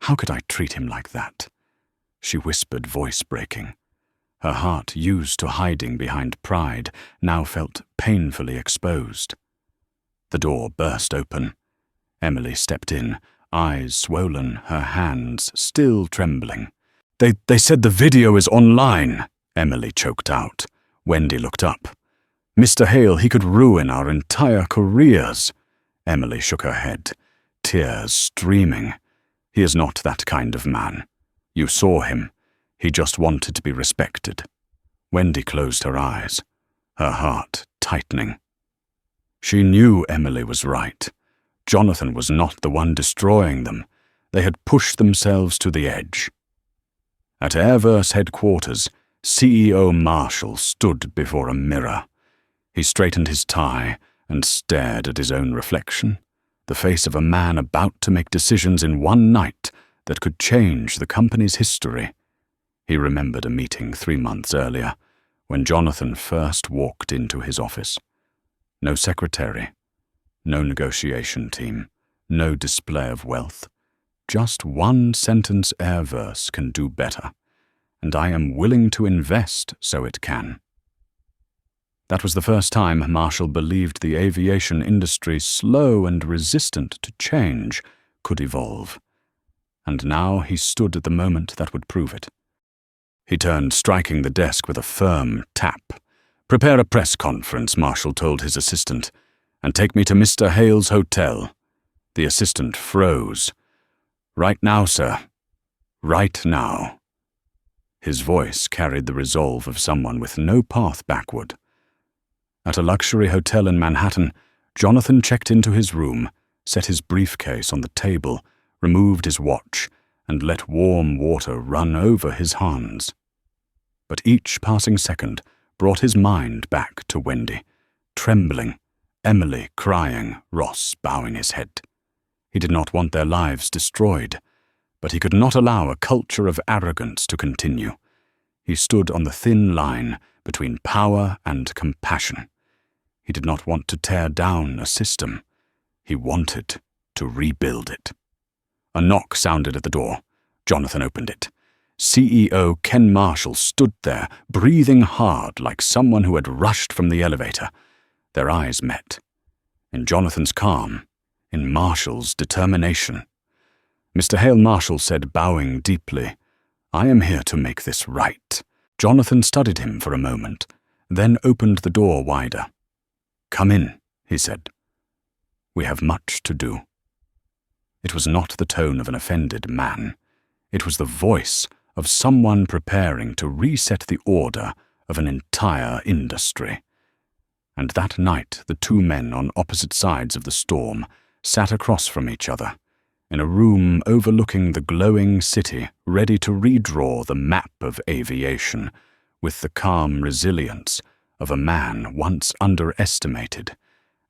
How could I treat him like that? She whispered, voice breaking. Her heart, used to hiding behind pride, now felt painfully exposed. The door burst open. Emily stepped in, eyes swollen, her hands still trembling. They said the video is online, Emily choked out. Wendy looked up. Mr. Hale, he could ruin our entire careers. Emily shook her head, tears streaming. He is not that kind of man. You saw him. He just wanted to be respected. Wendy closed her eyes, her heart tightening. She knew Emily was right. Jonathan was not the one destroying them. They had pushed themselves to the edge. At Airverse headquarters, CEO Marshall stood before a mirror. He straightened his tie and stared at his own reflection, the face of a man about to make decisions in one night that could change the company's history. He remembered a meeting 3 months earlier, when Jonathan first walked into his office. No secretary, no negotiation team, no display of wealth. Just one sentence Airverse can do better, and I am willing to invest so it can. That was the first time Marshall believed the aviation industry, slow and resistant to change, could evolve. And now he stood at the moment that would prove it. He turned, striking the desk with a firm tap. "Prepare a press conference," Marshall told his assistant, "and take me to Mr. Hale's hotel." The assistant froze. "Right now, sir. Right now." His voice carried the resolve of someone with no path backward. At a luxury hotel in Manhattan, Jonathan checked into his room, set his briefcase on the table, removed his watch, and let warm water run over his hands. But each passing second brought his mind back to Wendy, trembling, Emily crying, Ross bowing his head. He did not want their lives destroyed, but he could not allow a culture of arrogance to continue. He stood on the thin line between power and compassion. He did not want to tear down a system. He wanted to rebuild it. A knock sounded at the door. Jonathan opened it. CEO Ken Marshall stood there, breathing hard like someone who had rushed from the elevator. Their eyes met. In Jonathan's calm, in Marshall's determination. Mr. Hale, Marshall said, bowing deeply, "I am here to make this right." Jonathan studied him for a moment, then opened the door wider. "Come in," he said. "We have much to do." It was not the tone of an offended man. It was the voice of someone preparing to reset the order of an entire industry. And that night the two men on opposite sides of the storm sat across from each other, in a room overlooking the glowing city, ready to redraw the map of aviation with the calm resilience of a man once underestimated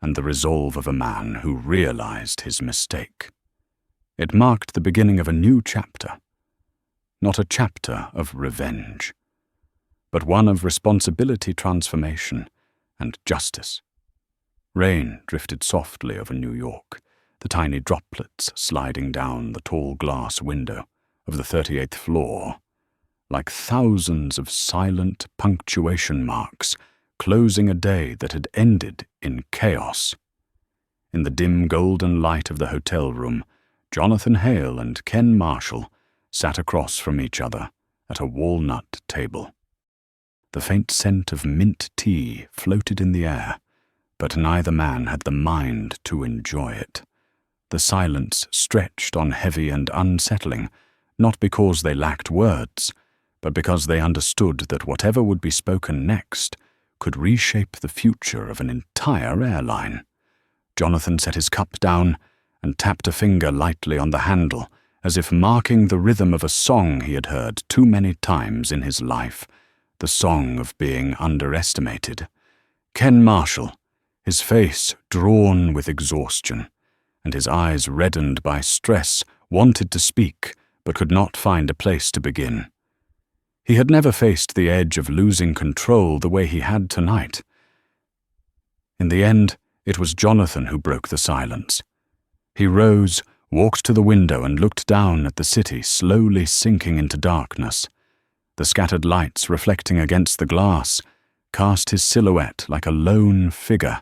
and the resolve of a man who realized his mistake. It marked the beginning of a new chapter, not a chapter of revenge, but one of responsibility, transformation, and justice. Rain drifted softly over New York, the tiny droplets sliding down the tall glass window of the 38th floor, like thousands of silent punctuation marks closing a day that had ended in chaos. In the dim golden light of the hotel room, Jonathan Hale and Ken Marshall sat across from each other at a walnut table. The faint scent of mint tea floated in the air, but neither man had the mind to enjoy it. The silence stretched on heavy and unsettling, not because they lacked words, but because they understood that whatever would be spoken next could reshape the future of an entire airline. Jonathan set his cup down and tapped a finger lightly on the handle, as if marking the rhythm of a song he had heard too many times in his life, the song of being underestimated. Ken Marshall, his face drawn with exhaustion, and his eyes reddened by stress, wanted to speak, but could not find a place to begin. He had never faced the edge of losing control the way he had tonight. In the end, it was Jonathan who broke the silence. He rose, walked to the window and looked down at the city slowly sinking into darkness. The scattered lights reflecting against the glass cast his silhouette like a lone figure,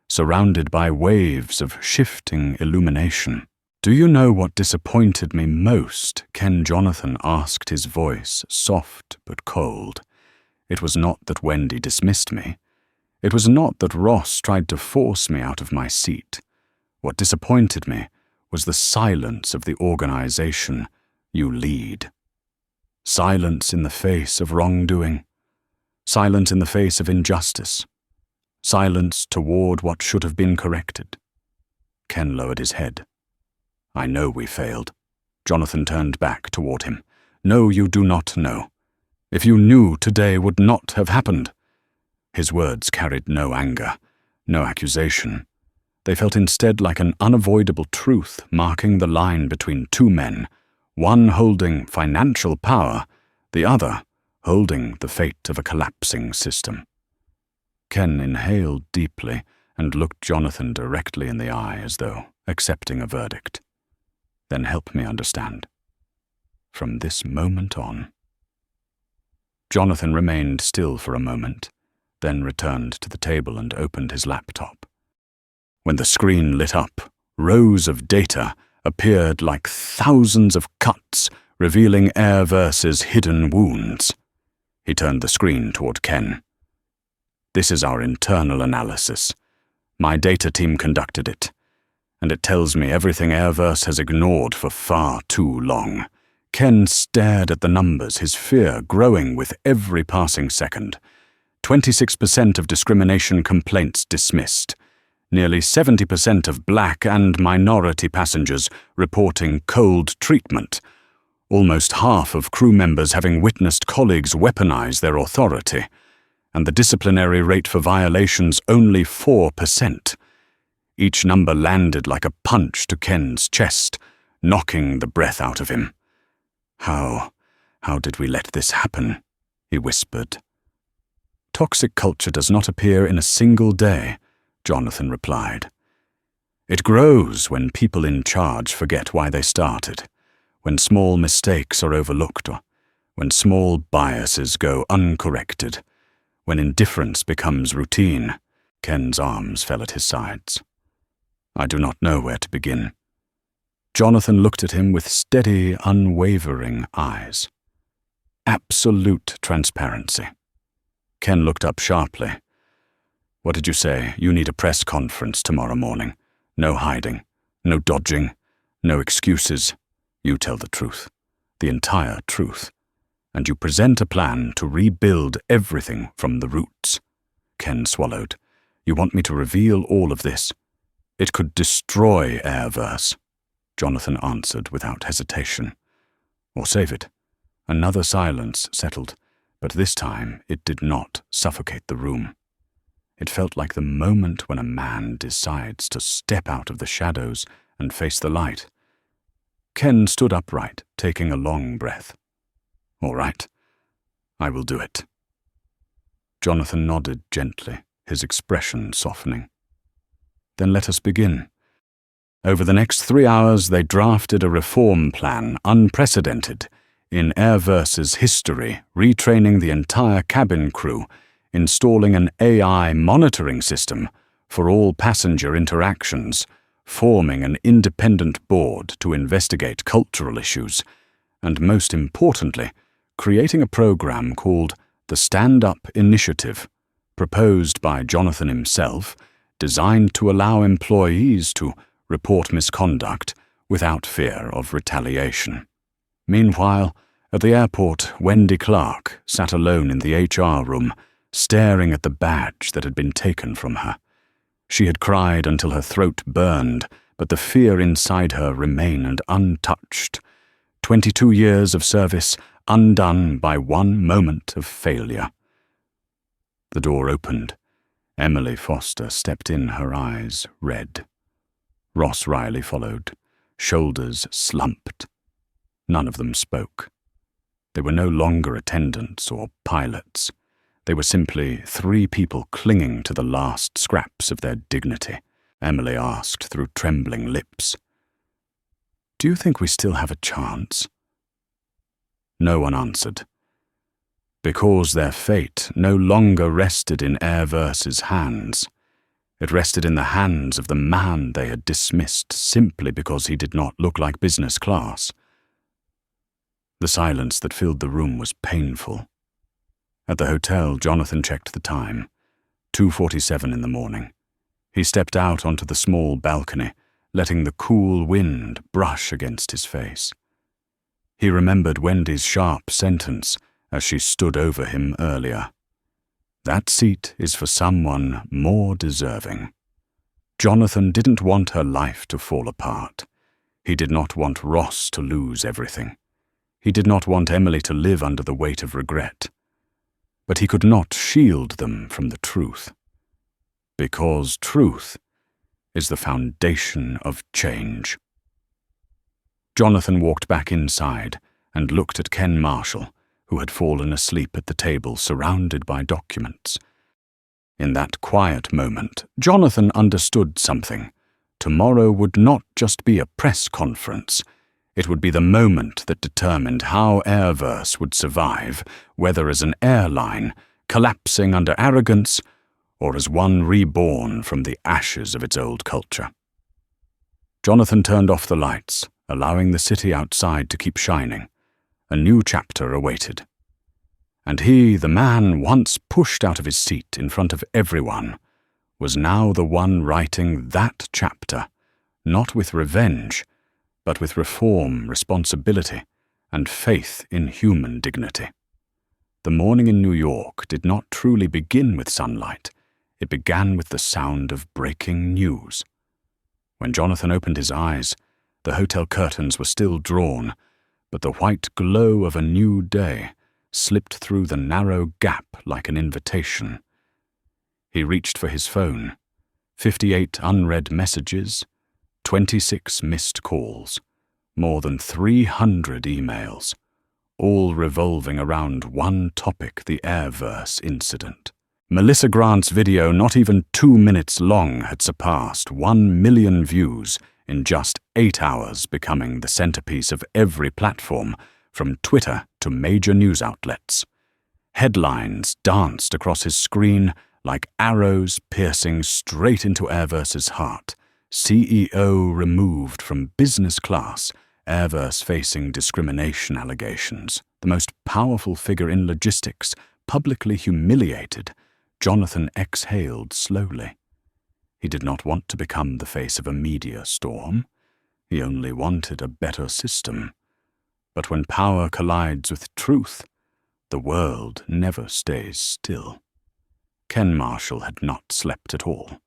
surrounded by waves of shifting illumination. "Do you know what disappointed me most?" Ken Jonathan asked, his voice soft but cold. It was not that Wendy dismissed me. It was not that Ross tried to force me out of my seat. What disappointed me was the silence of the organization you lead. Silence in the face of wrongdoing. Silence in the face of injustice. Silence toward what should have been corrected. Ken lowered his head. "I know we failed." Jonathan turned back toward him. "No, you do not know. If you knew, today would not have happened." His words carried no anger, no accusation. They felt instead like an unavoidable truth marking the line between two men, one holding financial power, the other holding the fate of a collapsing system. Ken inhaled deeply and looked Jonathan directly in the eye as though accepting a verdict. "Then help me understand. From this moment on." Jonathan remained still for a moment, then returned to the table and opened his laptop. When the screen lit up, rows of data appeared like thousands of cuts, revealing Airverse's hidden wounds. He turned the screen toward Ken. "This is our internal analysis. My data team conducted it, and it tells me everything Airverse has ignored for far too long." Ken stared at the numbers, his fear growing with every passing second. 26% of discrimination complaints dismissed. Nearly 70% of black and minority passengers reporting cold treatment. Almost half of crew members having witnessed colleagues weaponize their authority. And the disciplinary rate for violations only 4%. Each number landed like a punch to Ken's chest, knocking the breath out of him. How did we let this happen?" he whispered. "Toxic culture does not appear in a single day," Jonathan replied. "It grows when people in charge forget why they started, when small mistakes are overlooked, or when small biases go uncorrected, when indifference becomes routine." Ken's arms fell at his sides. "I do not know where to begin." Jonathan looked at him with steady, unwavering eyes. Absolute transparency. Ken looked up sharply. "What did you say? You need a press conference tomorrow morning. No hiding, no dodging, no excuses. You tell the truth, the entire truth, and you present a plan to rebuild everything from the roots." Ken swallowed. "You want me to reveal all of this? It could destroy Airverse," Jonathan answered without hesitation. "Or save it." Another silence settled, but this time it did not suffocate the room. It felt like the moment when a man decides to step out of the shadows and face the light. Ken stood upright, taking a long breath. "All right, I will do it." Jonathan nodded gently, his expression softening. "Then let us begin." Over the next 3 hours, they drafted a reform plan unprecedented in Airverse's history, retraining the entire cabin crew, installing an AI monitoring system for all passenger interactions, forming an independent board to investigate cultural issues, and most importantly, creating a program called the Stand Up Initiative, proposed by Jonathan himself, designed to allow employees to report misconduct without fear of retaliation. Meanwhile, at the airport, Wendy Clark sat alone in the HR room, staring at the badge that had been taken from her. She had cried until her throat burned, but the fear inside her remained untouched. 22 years of service undone by one moment of failure. The door opened. Emily Foster stepped in, her eyes red. Ross Riley followed, shoulders slumped. None of them spoke. They were no longer attendants or pilots. They were simply 3 people clinging to the last scraps of their dignity. Emily asked through trembling lips, "Do you think we still have a chance?" No one answered. Because their fate no longer rested in Airverse's hands. It rested in the hands of the man they had dismissed simply because he did not look like business class. The silence that filled the room was painful. At the hotel, Jonathan checked the time. 2:47 in the morning. He stepped out onto the small balcony, letting the cool wind brush against his face. He remembered Wendy's sharp sentence as she stood over him earlier. That seat is for someone more deserving. Jonathan didn't want her life to fall apart. He did not want Ross to lose everything. He did not want Emily to live under the weight of regret. But he could not shield them from the truth. Because truth is the foundation of change. Jonathan walked back inside and looked at Ken Marshall, who had fallen asleep at the table surrounded by documents. In that quiet moment, Jonathan understood something. Tomorrow would not just be a press conference. It would be the moment that determined how Airverse would survive, whether as an airline, collapsing under arrogance, or as one reborn from the ashes of its old culture. Jonathan turned off the lights, allowing the city outside to keep shining. A new chapter awaited. And he, the man once pushed out of his seat in front of everyone, was now the one writing that chapter, not with revenge, but with reform, responsibility, and faith in human dignity. The morning in New York did not truly begin with sunlight. It began with the sound of breaking news. When Jonathan opened his eyes, the hotel curtains were still drawn, but the white glow of a new day slipped through the narrow gap like an invitation. He reached for his phone. 58 unread messages, 26 missed calls, more than 300 emails, all revolving around one topic, the Airverse incident. Melissa Grant's video, not even 2 minutes long, had surpassed 1 million views in just 8 hours, becoming the centerpiece of every platform, from Twitter to major news outlets. Headlines danced across his screen like arrows piercing straight into Airverse's heart. CEO removed from business class, Airverse facing discrimination allegations. The most powerful figure in logistics, publicly humiliated. Jonathan exhaled slowly. He did not want to become the face of a media storm. He only wanted a better system. But when power collides with truth, the world never stays still. Ken Marshall had not slept at all.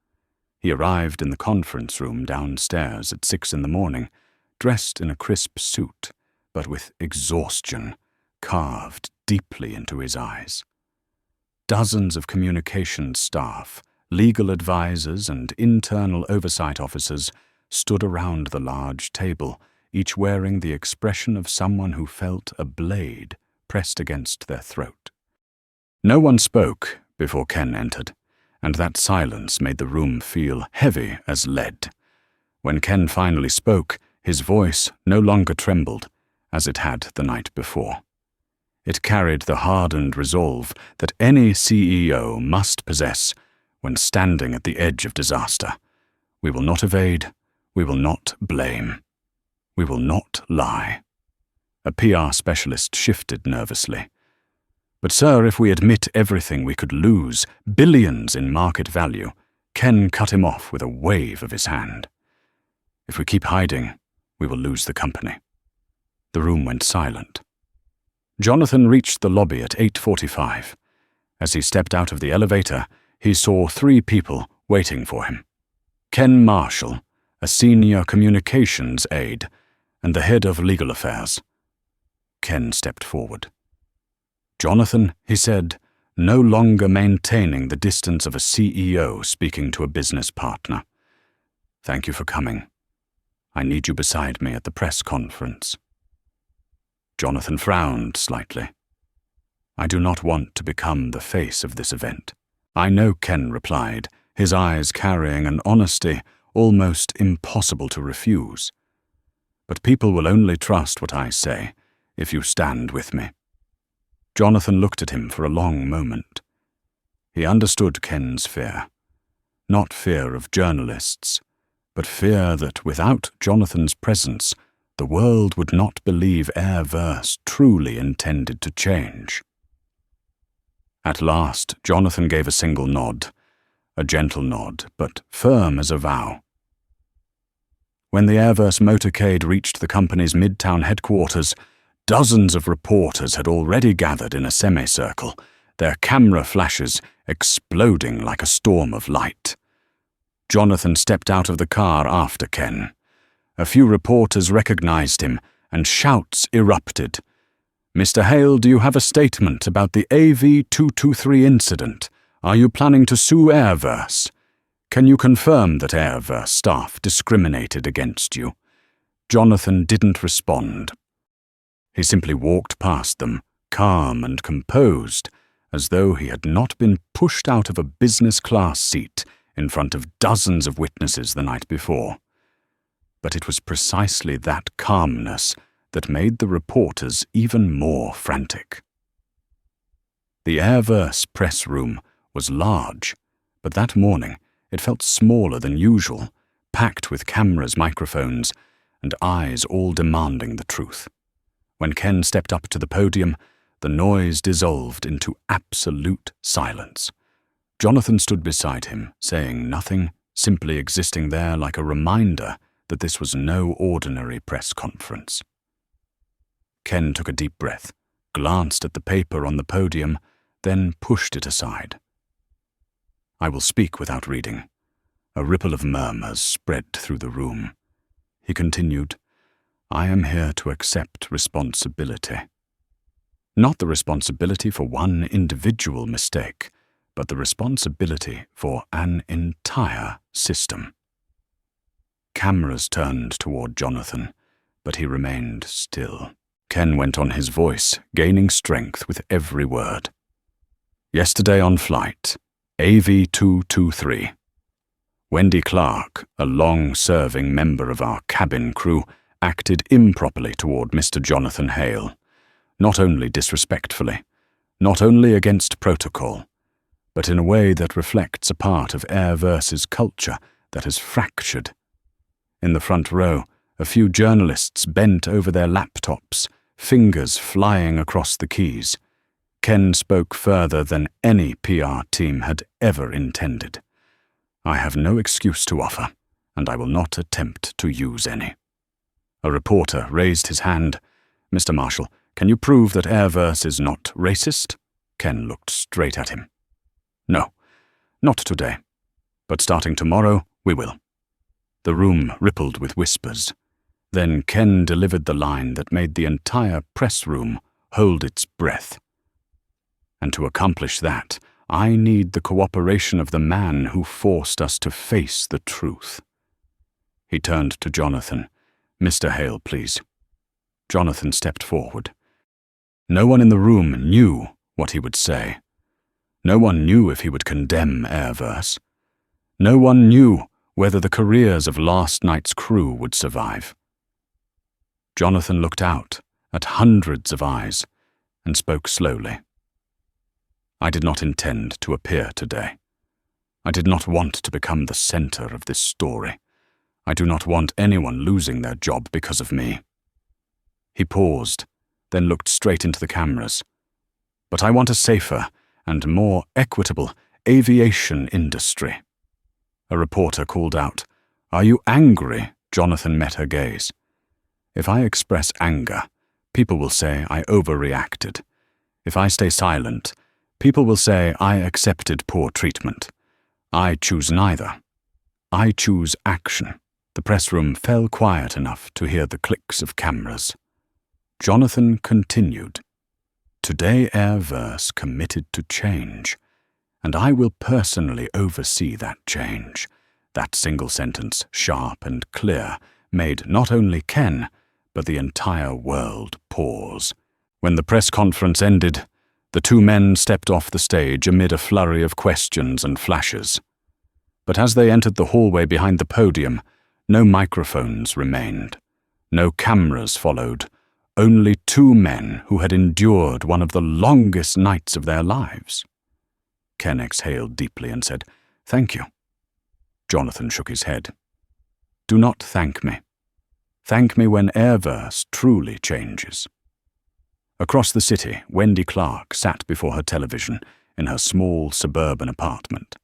He arrived in the conference room downstairs at 6 in the morning, dressed in a crisp suit, but with exhaustion carved deeply into his eyes. Dozens of communications staff, legal advisors, and internal oversight officers stood around the large table, each wearing the expression of someone who felt a blade pressed against their throat. No one spoke before Ken entered, and that silence made the room feel heavy as lead. When Ken finally spoke, his voice no longer trembled, as it had the night before. It carried the hardened resolve that any CEO must possess when standing at the edge of disaster. We will not evade, we will not blame, we will not lie. A PR specialist shifted nervously. But sir, if we admit everything, we could lose billions in market value. Ken cut him off with a wave of his hand. If we keep hiding, we will lose the company. The room went silent. Jonathan reached the lobby at 8:45. As he stepped out of the elevator, he saw 3 people waiting for him. Ken Marshall, a senior communications aide, and the head of legal affairs. Ken stepped forward. Jonathan, he said, no longer maintaining the distance of a CEO speaking to a business partner. Thank you for coming. I need you beside me at the press conference." Jonathan frowned slightly. "I do not want to become the face of this event." "I know," Ken replied, his eyes carrying an honesty almost impossible to refuse. "But people will only trust what I say if you stand with me." Jonathan looked at him for a long moment. He understood Ken's fear. Not fear of journalists, but fear that without Jonathan's presence, the world would not believe Air-verse truly intended to change. At last, Jonathan gave a single nod, a gentle nod, but firm as a vow. When the Air-verse motorcade reached the company's midtown headquarters, dozens of reporters had already gathered in a semicircle, their camera flashes exploding like a storm of light. Jonathan stepped out of the car after Ken. A few reporters recognized him, and shouts erupted. "Mr. Hale, do you have a statement about the AV223 incident? Are you planning to sue Air-verse? Can you confirm that Air-verse staff discriminated against you?" Jonathan didn't respond. He simply walked past them, calm and composed, as though he had not been pushed out of a business-class seat in front of dozens of witnesses the night before. But it was precisely that calmness that made the reporters even more frantic. The Air-verse press room was large, but that morning it felt smaller than usual, packed with cameras, microphones, and eyes all demanding the truth. When Ken stepped up to the podium, the noise dissolved into absolute silence. Jonathan stood beside him, saying nothing, simply existing there like a reminder that this was no ordinary press conference. Ken took a deep breath, glanced at the paper on the podium, then pushed it aside. "I will speak without reading." A ripple of murmurs spread through the room. He continued, "I am here to accept responsibility. Not the responsibility for one individual mistake, but the responsibility for an entire system." Cameras turned toward Jonathan, but he remained still. Ken went on, his voice gaining strength with every word. "Yesterday on flight, AV223. Wendy Clark, a long-serving member of our cabin crew, acted improperly toward Mr. Jonathan Hale, not only disrespectfully, not only against protocol, but in a way that reflects a part of Air-verse's culture that has fractured. In the front row, a few journalists bent over their laptops, fingers flying across the keys. Ken spoke further than any PR team had ever intended. "I have no excuse to offer, and I will not attempt to use any." A reporter raised his hand. "Mr. Marshall, can you prove that Air-verse is not racist?" Ken looked straight at him. "No, not today. But starting tomorrow, we will." The room rippled with whispers. Then Ken delivered the line that made the entire press room hold its breath. "And to accomplish that, I need the cooperation of the man who forced us to face the truth." He turned to Jonathan. "Mr. Hale, please." Jonathan stepped forward. No one in the room knew what he would say. No one knew if he would condemn Air-verse. No one knew whether the careers of last night's crew would survive. Jonathan looked out at hundreds of eyes and spoke slowly. "I did not intend to appear today. I did not want to become the center of this story. I do not want anyone losing their job because of me." He paused, then looked straight into the cameras. "But I want a safer and more equitable aviation industry." A reporter called out, "Are you angry?" Jonathan met her gaze. "If I express anger, people will say I overreacted. If I stay silent, people will say I accepted poor treatment. I choose neither. I choose action." The press room fell quiet enough to hear the clicks of cameras. Jonathan continued, "Today Air-verse committed to change, and I will personally oversee that change." That single sentence, sharp and clear, made not only Ken, but the entire world pause. When the press conference ended, the two men stepped off the stage amid a flurry of questions and flashes. But as they entered the hallway behind the podium, no microphones remained. No cameras followed. Only two men who had endured one of the longest nights of their lives. Ken exhaled deeply and said, "Thank you." Jonathan shook his head. "Do not thank me. Thank me when Airverse truly changes." Across the city, Wendy Clark sat before her television in her small suburban apartment.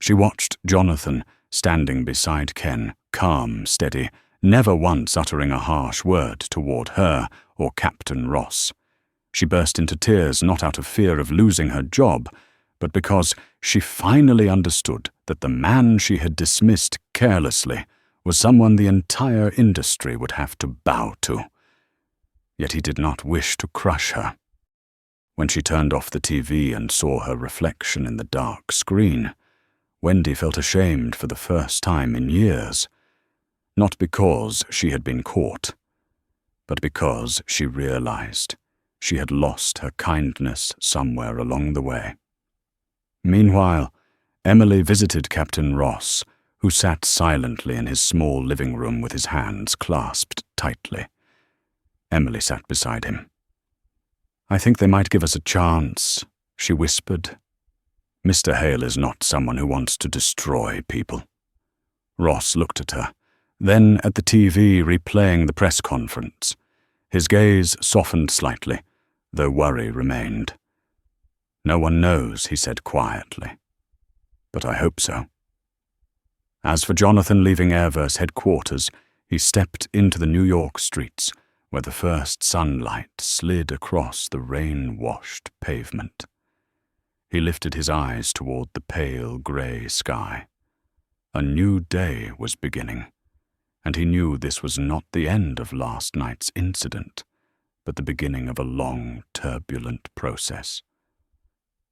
She watched Jonathan standing beside Ken, calm, steady, never once uttering a harsh word toward her or Captain Ross. She burst into tears not out of fear of losing her job, but because she finally understood that the man she had dismissed carelessly was someone the entire industry would have to bow to. Yet he did not wish to crush her. When she turned off the TV and saw her reflection in the dark screen, Wendy felt ashamed for the first time in years, not because she had been caught, but because she realized she had lost her kindness somewhere along the way. Meanwhile, Emily visited Captain Ross, who sat silently in his small living room with his hands clasped tightly. Emily sat beside him. "I think they might give us a chance," she whispered. "Mr. Hale is not someone who wants to destroy people." Ross looked at her, then at the TV replaying the press conference. His gaze softened slightly, though worry remained. "No one knows," he said quietly. "But I hope so." As for Jonathan leaving Airverse headquarters, he stepped into the New York streets, where the first sunlight slid across the rain-washed pavement. He lifted his eyes toward the pale gray sky. A new day was beginning, and he knew this was not the end of last night's incident, but the beginning of a long, turbulent process.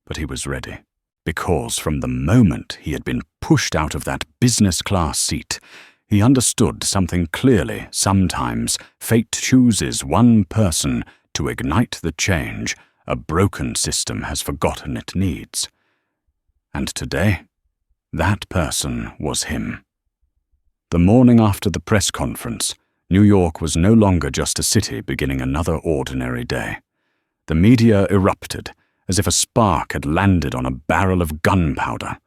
But he was ready, because from the moment he had been pushed out of that business-class seat, he understood something clearly. Sometimes fate chooses one person to ignite the change a broken system has forgotten it needs. And today, that person was him. The morning after the press conference, New York was no longer just a city beginning another ordinary day. The media erupted, as if a spark had landed on a barrel of gunpowder.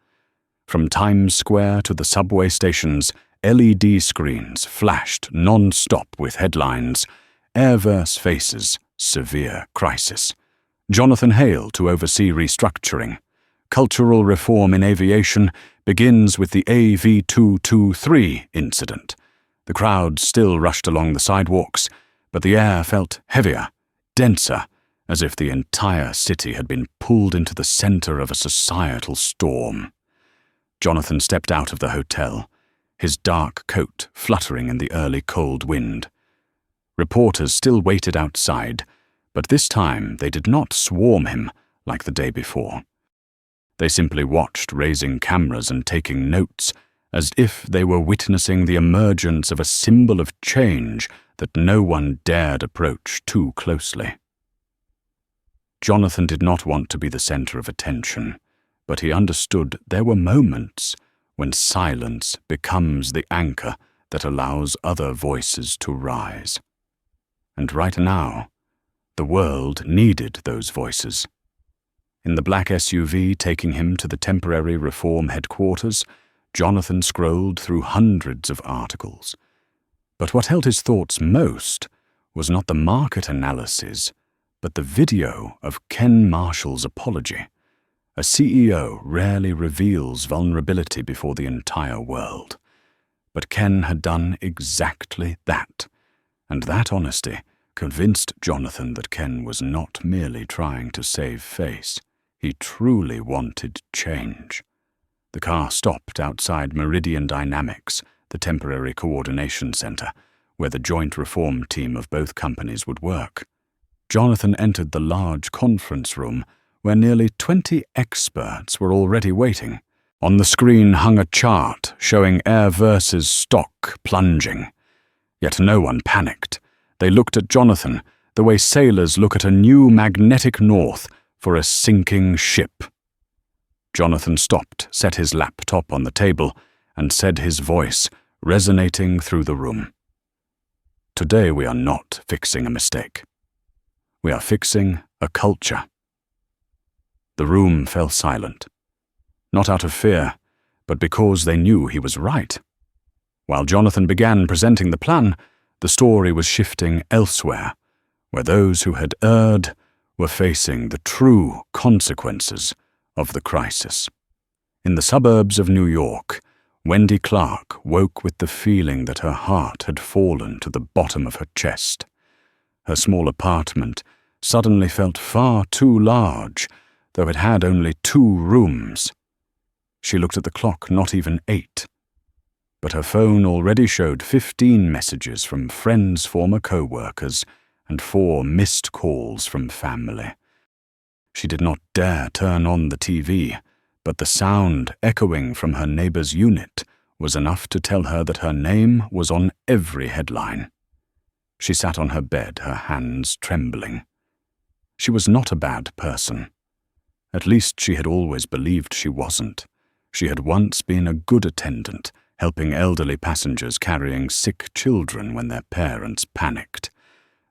From Times Square to the subway stations, LED screens flashed non-stop with headlines: Airverse faces severe crisis. Jonathan Hale to oversee restructuring. Cultural reform in aviation begins with the AV223 incident. The crowd still rushed along the sidewalks, but the air felt heavier, denser, as if the entire city had been pulled into the center of a societal storm. Jonathan stepped out of the hotel, his dark coat fluttering in the early cold wind. Reporters still waited outside, but this time they did not swarm him like the day before. They simply watched, raising cameras and taking notes, as if they were witnessing the emergence of a symbol of change that no one dared approach too closely. Jonathan did not want to be the center of attention, but he understood there were moments when silence becomes the anchor that allows other voices to rise. And right now, the world needed those voices. In the black SUV taking him to the temporary reform headquarters, Jonathan scrolled through hundreds of articles. But what held his thoughts most was not the market analysis, but the video of Ken Marshall's apology. A CEO rarely reveals vulnerability before the entire world. But Ken had done exactly that, and that honesty convinced Jonathan that Ken was not merely trying to save face. He truly wanted change. The car stopped outside Meridian Dynamics, the temporary coordination center, where the joint reform team of both companies would work. Jonathan entered the large conference room where nearly 20 experts were already waiting. On the screen hung a chart showing Airverse's stock plunging. Yet no one panicked. They looked at Jonathan the way sailors look at a new magnetic north for a sinking ship. Jonathan stopped, set his laptop on the table, and said, his voice resonating through the room, "Today we are not fixing a mistake. We are fixing a culture." The room fell silent, not out of fear, but because they knew he was right. While Jonathan began presenting the plan, the story was shifting elsewhere, where those who had erred were facing the true consequences of the crisis. In the suburbs of New York, Wendy Clark woke with the feeling that her heart had fallen to the bottom of her chest. Her small apartment suddenly felt far too large, though it had only 2 rooms. She looked at the clock, not even 8. But her phone already showed 15 messages from friends, former co-workers, and 4 missed calls from family. She did not dare turn on the TV, but the sound echoing from her neighbor's unit was enough to tell her that her name was on every headline. She sat on her bed, her hands trembling. She was not a bad person. At least she had always believed she wasn't. She had once been a good attendant, helping elderly passengers carrying sick children when their parents panicked.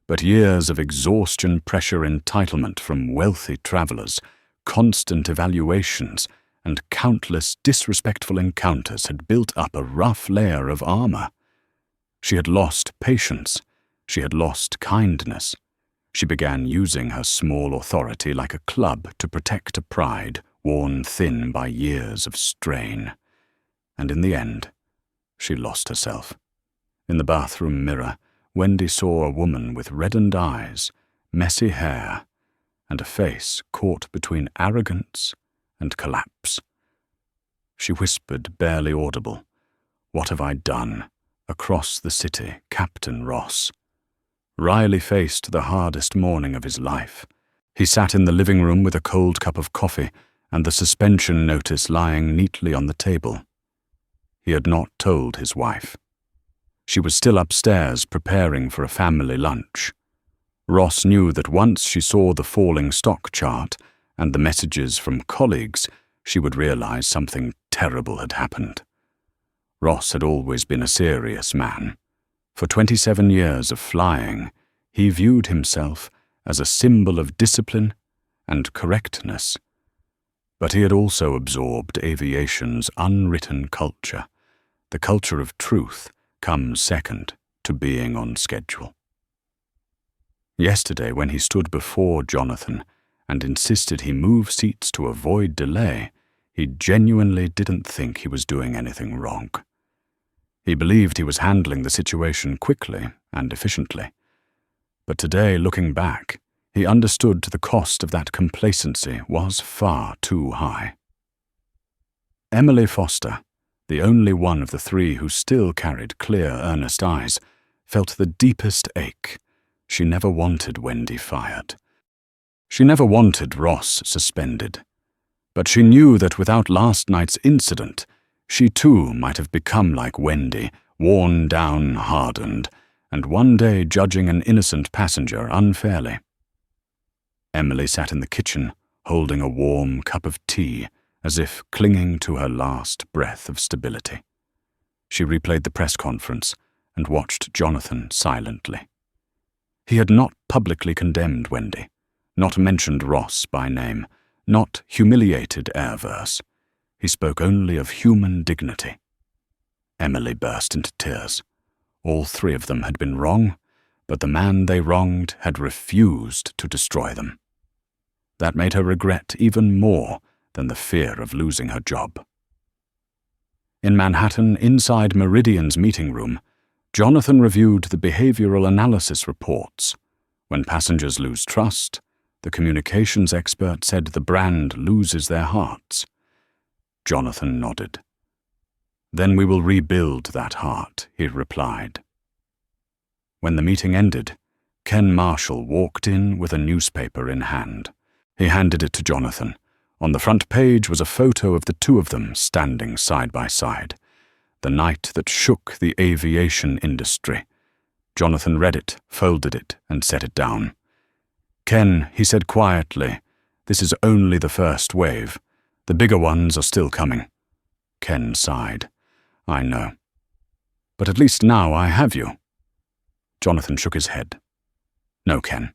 But years of exhaustion, pressure, entitlement from wealthy travelers, constant evaluations, and countless disrespectful encounters had built up a rough layer of armor. She had lost patience. She had lost kindness. She began using her small authority like a club to protect a pride worn thin by years of strain. And in the end, she lost herself. In the bathroom mirror, Wendy saw a woman with reddened eyes, messy hair, and a face caught between arrogance and collapse. She whispered, barely audible, "What have I done?" Across the city, Captain Ross. Riley faced the hardest morning of his life. He sat in the living room with a cold cup of coffee and the suspension notice lying neatly on the table. He had not told his wife. She was still upstairs preparing for a family lunch. Ross knew that once she saw the falling stock chart and the messages from colleagues, she would realize something terrible had happened. Ross had always been a serious man. For 27 years of flying, he viewed himself as a symbol of discipline and correctness. But he had also absorbed aviation's unwritten culture. The culture of truth comes second to being on schedule. Yesterday, when he stood before Jonathan and insisted he move seats to avoid delay, he genuinely didn't think he was doing anything wrong. He believed he was handling the situation quickly and efficiently. But today, looking back, he understood the cost of that complacency was far too high. Emily Foster, the only one of the 3 who still carried clear, earnest eyes, felt the deepest ache. She never wanted Wendy fired. She never wanted Ross suspended. But she knew that without last night's incident, she too might have become like Wendy, worn down, hardened, and one day judging an innocent passenger unfairly. Emily sat in the kitchen, holding a warm cup of tea, as if clinging to her last breath of stability. She replayed the press conference and watched Jonathan silently. He had not publicly condemned Wendy, not mentioned Ross by name, not humiliated Airverse. He spoke only of human dignity. Emily burst into tears. All 3 of them had been wrong, but the man they wronged had refused to destroy them. That made her regret even more than the fear of losing her job. In Manhattan, inside Meridian's meeting room, Jonathan reviewed the behavioral analysis reports. When passengers lose trust, the communications expert said the brand loses their hearts. Jonathan nodded. "Then we will rebuild that heart," he replied. When the meeting ended, Ken Marshall walked in with a newspaper in hand. He handed it to Jonathan. On the front page was a photo of the 2 of them standing side by side. The night that shook the aviation industry. Jonathan read it, folded it, and set it down. "Ken," he said quietly, "this is only the first wave. The bigger ones are still coming." Ken sighed. "I know. But at least now I have you." Jonathan shook his head. "No, Ken.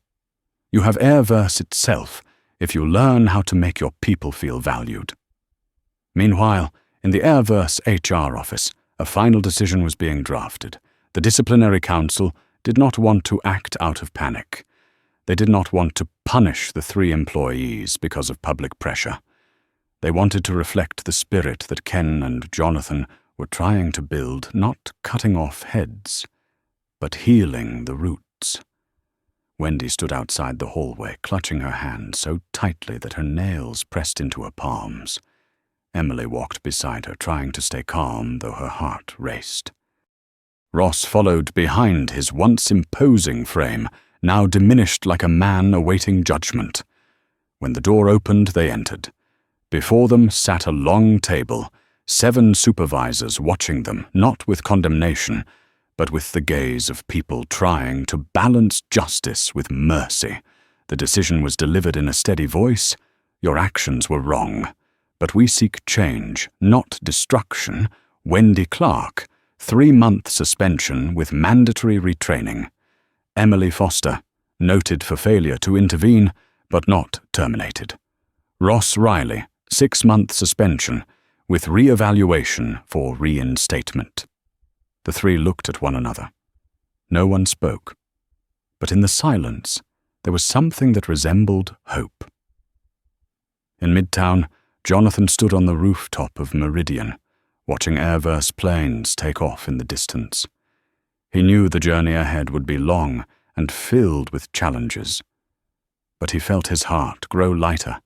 You have Airverse itself if you learn how to make your people feel valued." Meanwhile, in the Airverse HR office, a final decision was being drafted. The disciplinary council did not want to act out of panic. They did not want to punish the 3 employees because of public pressure. They wanted to reflect the spirit that Ken and Jonathan were trying to build, not cutting off heads, but healing the roots. Wendy stood outside the hallway, clutching her hand so tightly that her nails pressed into her palms. Emily walked beside her, trying to stay calm, though her heart raced. Ross followed behind, his once imposing frame, now diminished like a man awaiting judgment. When the door opened, they entered. Before them sat a long table, 7 supervisors watching them, not with condemnation, but with the gaze of people trying to balance justice with mercy. The decision was delivered in a steady voice. "Your actions were wrong, but we seek change, not destruction. Wendy Clark, 3-month suspension with mandatory retraining. Emily Foster, noted for failure to intervene, but not terminated. Ross Riley, 6-month suspension with re-evaluation for reinstatement." The 3 looked at one another. No one spoke, but in the silence there was something that resembled hope. In Midtown, Jonathan stood on the rooftop of Meridian, watching Airverse planes take off in the distance. He knew the journey ahead would be long and filled with challenges, but he felt his heart grow lighter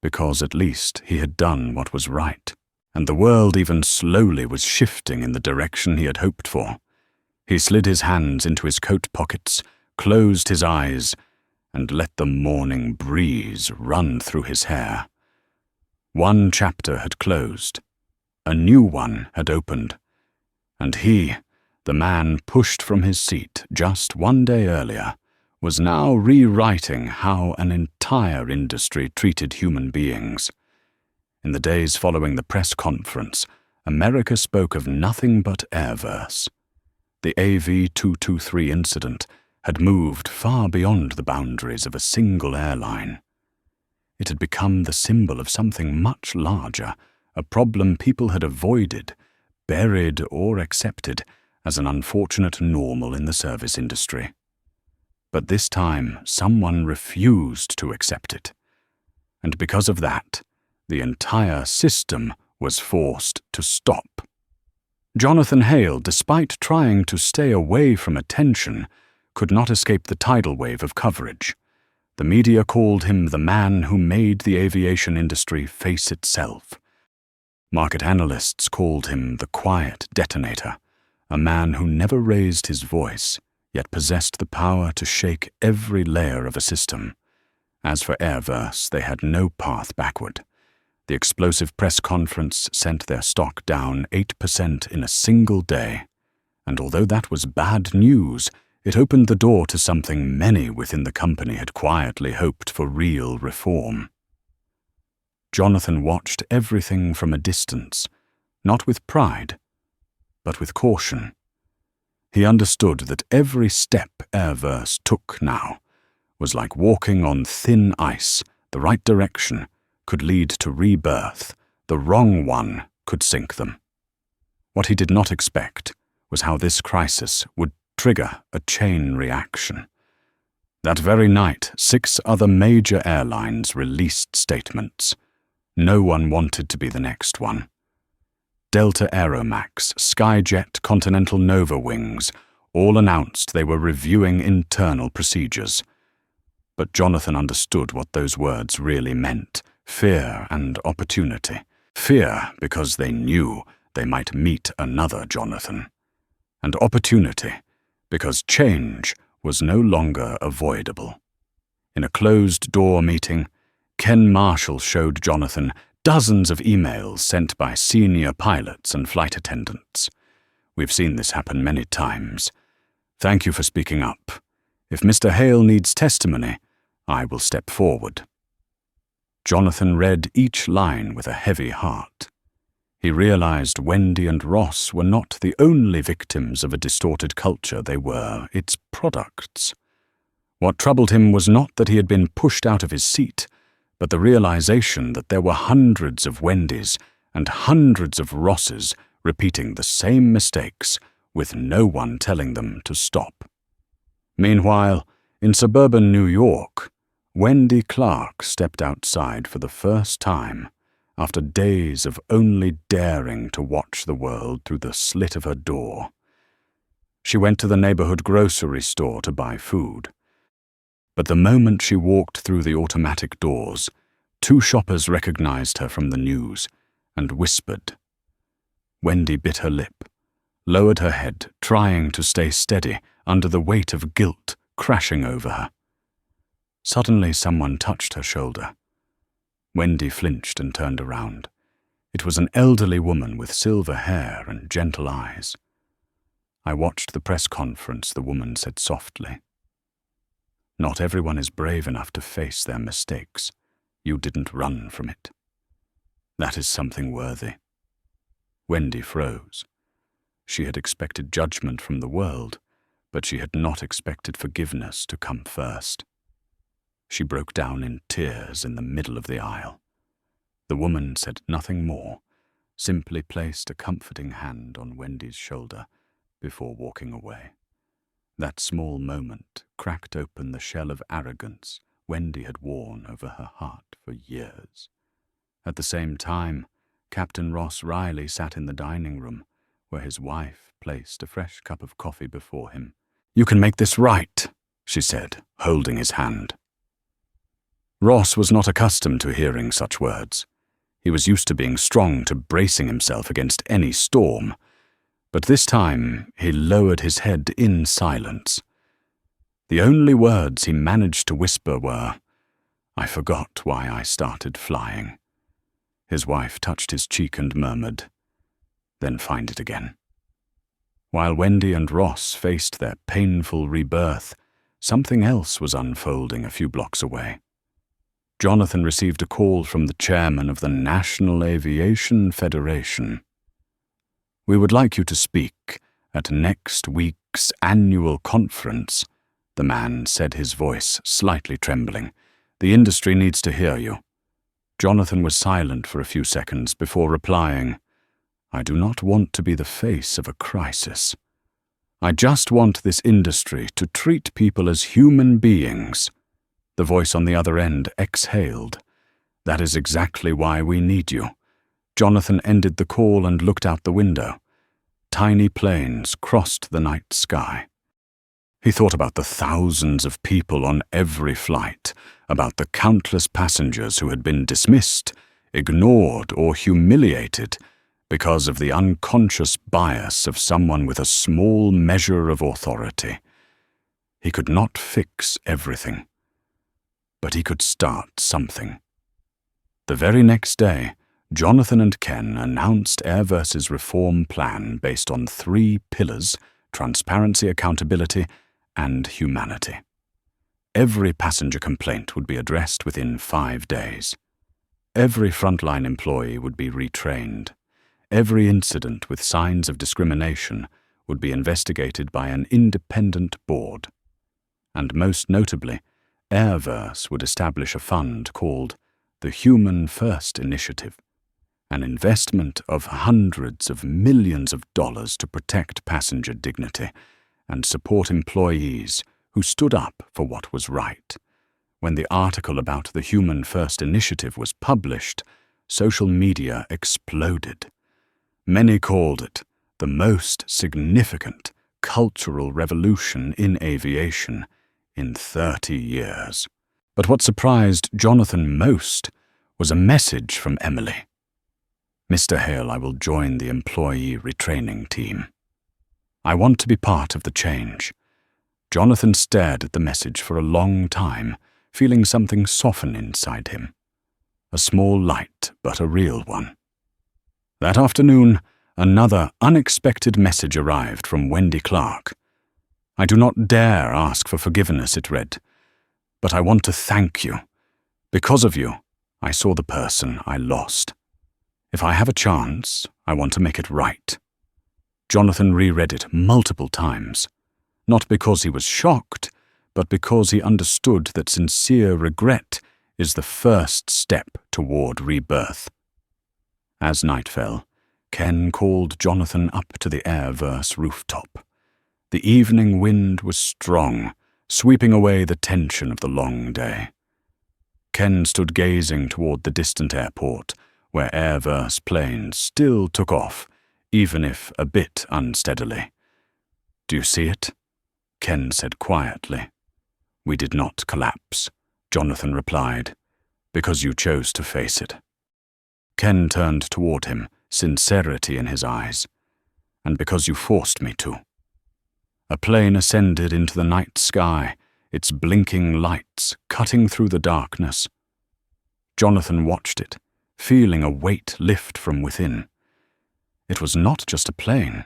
because at least he had done what was right, and the world even slowly was shifting in the direction he had hoped for. He slid his hands into his coat pockets, closed his eyes, and let the morning breeze run through his hair. One chapter had closed. A new one had opened. And he, the man pushed from his seat just one day earlier, was now rewriting how an entire industry treated human beings. In the days following the press conference, America spoke of nothing but Airverse. The AV223 incident had moved far beyond the boundaries of a single airline. It had become the symbol of something much larger, a problem people had avoided, buried, or accepted as an unfortunate normal in the service industry. But this time, someone refused to accept it. And because of that, the entire system was forced to stop. Jonathan Hale, despite trying to stay away from attention, could not escape the tidal wave of coverage. The media called him the man who made the aviation industry face itself. Market analysts called him the quiet detonator, a man who never raised his voice, yet possessed the power to shake every layer of a system. As for Airverse, they had no path backward. The explosive press conference sent their stock down 8% in a single day. And although that was bad news, it opened the door to something many within the company had quietly hoped for: real reform. Jonathan watched everything from a distance, not with pride, but with caution. He understood that every step Airverse took now was like walking on thin ice. The right direction could lead to rebirth, the wrong one could sink them. What he did not expect was how this crisis would trigger a chain reaction. That very night, 6 other major airlines released statements. No one wanted to be the next one. Delta Aeromax, Skyjet, Continental Nova Wings all announced they were reviewing internal procedures. But Jonathan understood what those words really meant: fear and opportunity. Fear because they knew they might meet another Jonathan. And opportunity because change was no longer avoidable. In a closed-door meeting, Ken Marshall showed Jonathan dozens of emails sent by senior pilots and flight attendants. We've seen this happen many times. Thank you for speaking up. If Mr. Hale needs testimony, I will step forward." Jonathan read each line with a heavy heart. He realized Wendy and Ross were not the only victims of a distorted culture. They were its products. What troubled him was not that he had been pushed out of his seat, but the realization that there were hundreds of Wendys and hundreds of Rosses repeating the same mistakes, with no one telling them to stop. Meanwhile, in suburban New York, Wendy Clark stepped outside for the first time after days of only daring to watch the world through the slit of her door. She went to the neighborhood grocery store to buy food. But the moment she walked through the automatic doors, 2 shoppers recognized her from the news and whispered. Wendy bit her lip, lowered her head, trying to stay steady under the weight of guilt crashing over her. Suddenly someone touched her shoulder. Wendy flinched and turned around. It was an elderly woman with silver hair and gentle eyes. "I watched the press conference," the woman said softly. "Not everyone is brave enough to face their mistakes. You didn't run from it. That is something worthy." Wendy froze. She had expected judgment from the world, but she had not expected forgiveness to come first. She broke down in tears in the middle of the aisle. The woman said nothing more, simply placed a comforting hand on Wendy's shoulder before walking away. That small moment cracked open the shell of arrogance Wendy had worn over her heart for years. At the same time, Captain Ross Riley sat in the dining room, where his wife placed a fresh cup of coffee before him. "You can make this right," she said, holding his hand. Ross was not accustomed to hearing such words. He was used to being strong, to bracing himself against any storm. But this time he lowered his head in silence. The only words he managed to whisper were, "I forgot why I started flying." His wife touched his cheek and murmured, "Then find it again." While Wendy and Ross faced their painful rebirth, something else was unfolding a few blocks away. Jonathan received a call from the chairman of the National Aviation Federation. "We would like you to speak at next week's annual conference," the man said, his voice slightly trembling. "The industry needs to hear you." Jonathan was silent for a few seconds before replying, "I do not want to be the face of a crisis. I just want this industry to treat people as human beings." The voice on the other end exhaled. "That is exactly why we need you." Jonathan ended the call and looked out the window. Tiny planes crossed the night sky. He thought about the thousands of people on every flight, about the countless passengers who had been dismissed, ignored, or humiliated because of the unconscious bias of someone with a small measure of authority. He could not fix everything, but he could start something. The very next day, Jonathan and Ken announced Airverse's reform plan based on 3 pillars: transparency, accountability, and humanity. Every passenger complaint would be addressed within 5 days. Every frontline employee would be retrained. Every incident with signs of discrimination would be investigated by an independent board. And most notably, Airverse would establish a fund called the Human First Initiative, an investment of hundreds of millions of dollars to protect passenger dignity and support employees who stood up for what was right. When the article about the Human First Initiative was published, social media exploded. Many called it the most significant cultural revolution in aviation in 30 years. But what surprised Jonathan most was a message from Emily. "Mr. Hale, I will join the employee retraining team. I want to be part of the change." Jonathan stared at the message for a long time, feeling something soften inside him. A small light, but a real one. That afternoon, another unexpected message arrived from Wendy Clark. I do not dare ask for forgiveness, it read, but I want to thank you. Because of you, I saw the person I lost. If I have a chance, I want to make it right. Jonathan reread it multiple times, not because he was shocked, but because he understood that sincere regret is the first step toward rebirth. As night fell, Ken called Jonathan up to the air-verse rooftop. The evening wind was strong, sweeping away the tension of the long day. Ken stood gazing toward the distant airport, where air-verse planes still took off, even if a bit unsteadily. "Do you see it?" Ken said quietly. "We did not collapse," Jonathan replied, "because you chose to face it." Ken turned toward him, sincerity in his eyes. "And because you forced me to." A plane ascended into the night sky, its blinking lights cutting through the darkness. Jonathan watched it, feeling a weight lift from within. It was not just a plane.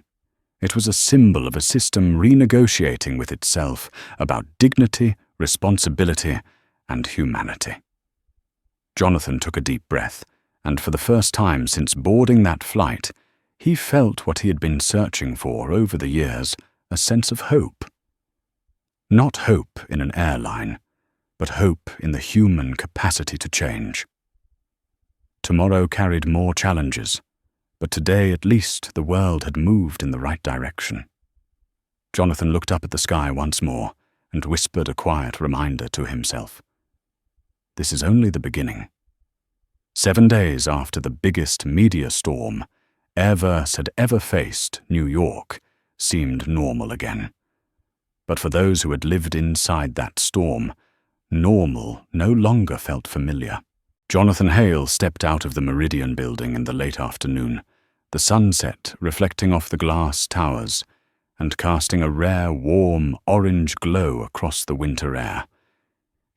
It was a symbol of a system renegotiating with itself about dignity, responsibility, and humanity. Jonathan took a deep breath, and for the first time since boarding that flight, he felt what he had been searching for over the years, a sense of hope. Not hope in an airline, but hope in the human capacity to change. Tomorrow carried more challenges, but today at least the world had moved in the right direction. Jonathan looked up at the sky once more and whispered a quiet reminder to himself. This is only the beginning. 7 days after the biggest media storm airverse had ever faced, New York seemed normal again. But for those who had lived inside that storm, normal no longer felt familiar. Jonathan Hale stepped out of the Meridian building in the late afternoon, the sunset reflecting off the glass towers and casting a rare, warm, orange glow across the winter air.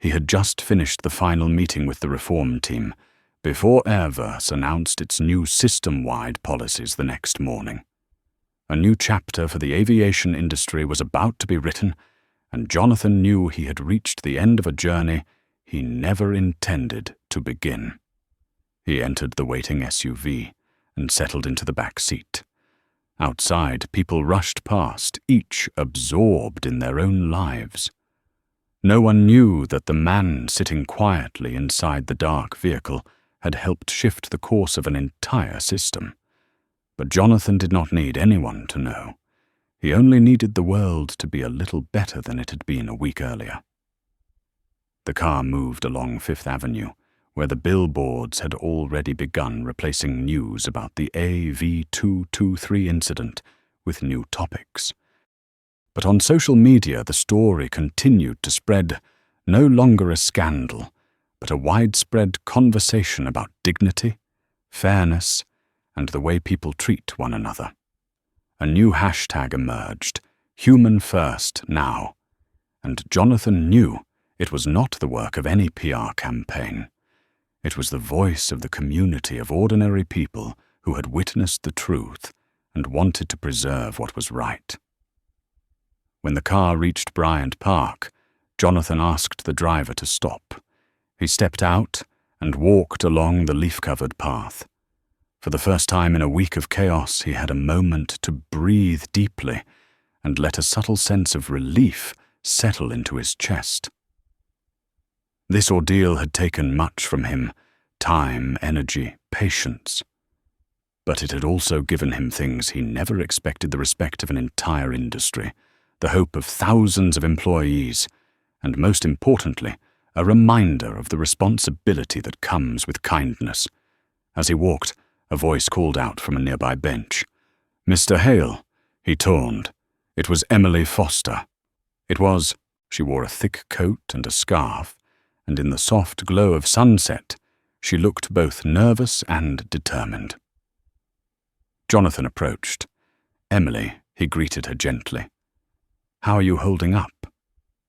He had just finished the final meeting with the reform team before Airverse announced its new system-wide policies the next morning. A new chapter for the aviation industry was about to be written, and Jonathan knew he had reached the end of a journey he never intended to begin. He entered the waiting SUV and settled into the back seat. Outside, people rushed past, each absorbed in their own lives. No one knew that the man sitting quietly inside the dark vehicle had helped shift the course of an entire system. But Jonathan did not need anyone to know. He only needed the world to be a little better than it had been a week earlier. The car moved along Fifth Avenue, where the billboards had already begun replacing news about the AV223 incident with new topics. But on social media, the story continued to spread, no longer a scandal, but a widespread conversation about dignity, fairness, and the way people treat one another. A new hashtag emerged, Human First Now, and Jonathan knew it was not the work of any PR campaign. It was the voice of the community of ordinary people who had witnessed the truth and wanted to preserve what was right. When the car reached Bryant Park, Jonathan asked the driver to stop. He stepped out and walked along the leaf-covered path. For the first time in a week of chaos, he had a moment to breathe deeply and let a subtle sense of relief settle into his chest. This ordeal had taken much from him, time, energy, patience. But it had also given him things he never expected: the respect of an entire industry, the hope of thousands of employees, and most importantly, a reminder of the responsibility that comes with kindness. As he walked, a voice called out from a nearby bench. "Mr. Hale," he taunted. It was Emily Foster. She wore a thick coat and a scarf, and in the soft glow of sunset, she looked both nervous and determined. Jonathan approached. "Emily," he greeted her gently. "How are you holding up?"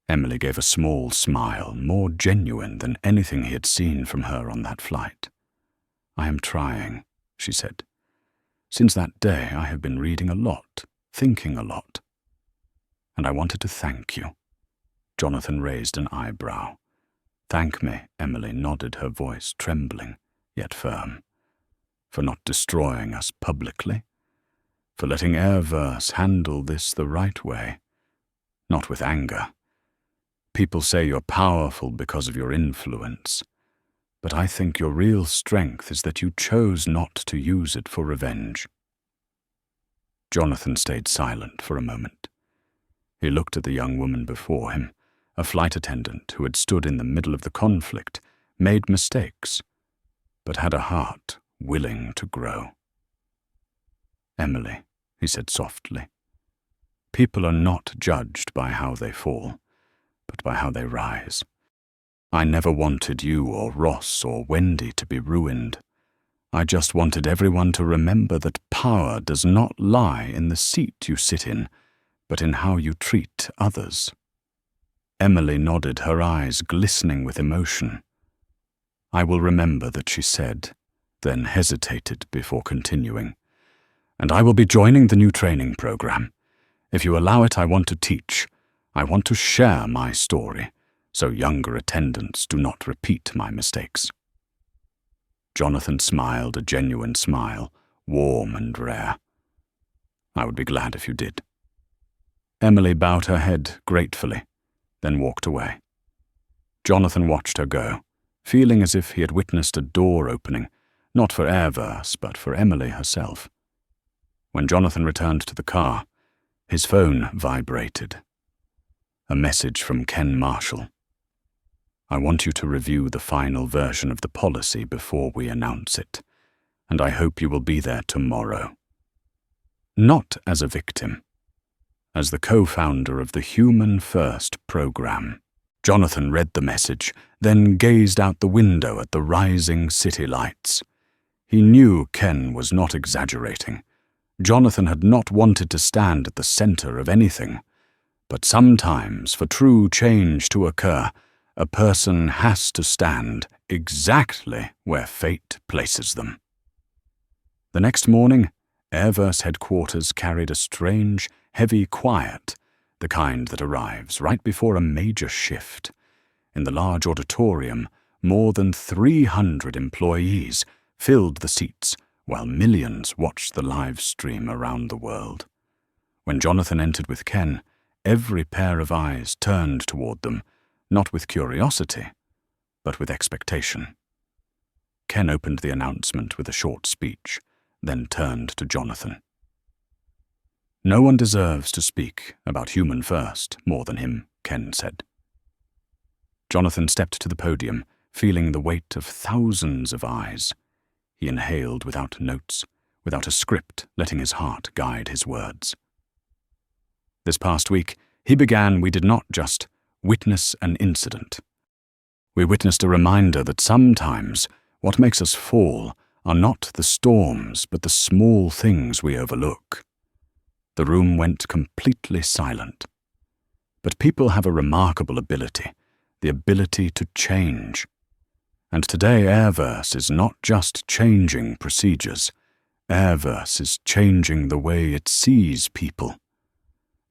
Emily gave a small smile, more genuine than anything he had seen from her on that flight. "I am trying," she said. "Since that day, I have been reading a lot, thinking a lot." and I wanted to thank you." Jonathan raised an eyebrow. "Thank me," Emily nodded, her voice trembling, yet firm. "For not destroying us publicly? For letting Airverse handle this the right way? Not with anger. People say you're powerful because of your influence, but I think your real strength is that you chose not to use it for revenge." Jonathan stayed silent for a moment. He looked at the young woman before him, a flight attendant who had stood in the middle of the conflict, made mistakes, but had a heart willing to grow. "Emily," he said softly, "people are not judged by how they fall, but by how they rise. I never wanted you or Ross or Wendy to be ruined. I just wanted everyone to remember that power does not lie in the seat you sit in, but in how you treat others." Emily nodded, her eyes glistening with emotion. "I will remember that," she said, then hesitated before continuing. "And I will be joining the new training program. If you allow it, I want to teach. I want to share my story, so younger attendants do not repeat my mistakes." Jonathan smiled, a genuine smile, warm and rare. "I would be glad if you did." Emily bowed her head gratefully, then walked away. Jonathan watched her go, feeling as if he had witnessed a door opening, not for Airverse, but for Emily herself. When Jonathan returned to the car, his phone vibrated. A message from Ken Marshall. "I want you to review the final version of the policy before we announce it, and I hope you will be there tomorrow. Not as a victim, as the co-founder of the Human First program." Jonathan read the message, then gazed out the window at the rising city lights. He knew Ken was not exaggerating. Jonathan had not wanted to stand at the center of anything. But sometimes, for true change to occur, a person has to stand exactly where fate places them. The next morning, Airverse headquarters carried a strange, heavy quiet, the kind that arrives right before a major shift. In the large auditorium, more than 300 employees filled the seats while millions watched the live stream around the world. When Jonathan entered with Ken, every pair of eyes turned toward them, not with curiosity, but with expectation. Ken opened the announcement with a short speech, then turned to Jonathan. "No one deserves to speak about Human First more than him," Ken said. Jonathan stepped to the podium, feeling the weight of thousands of eyes. He inhaled without notes, without a script, letting his heart guide his words. This past week, he began, we did not just witness an incident. We witnessed a reminder that sometimes what makes us fall are not the storms, but the small things we overlook. The room went completely silent. But people have a remarkable ability, the ability to change. And today Airverse is not just changing procedures. Airverse is changing the way it sees people.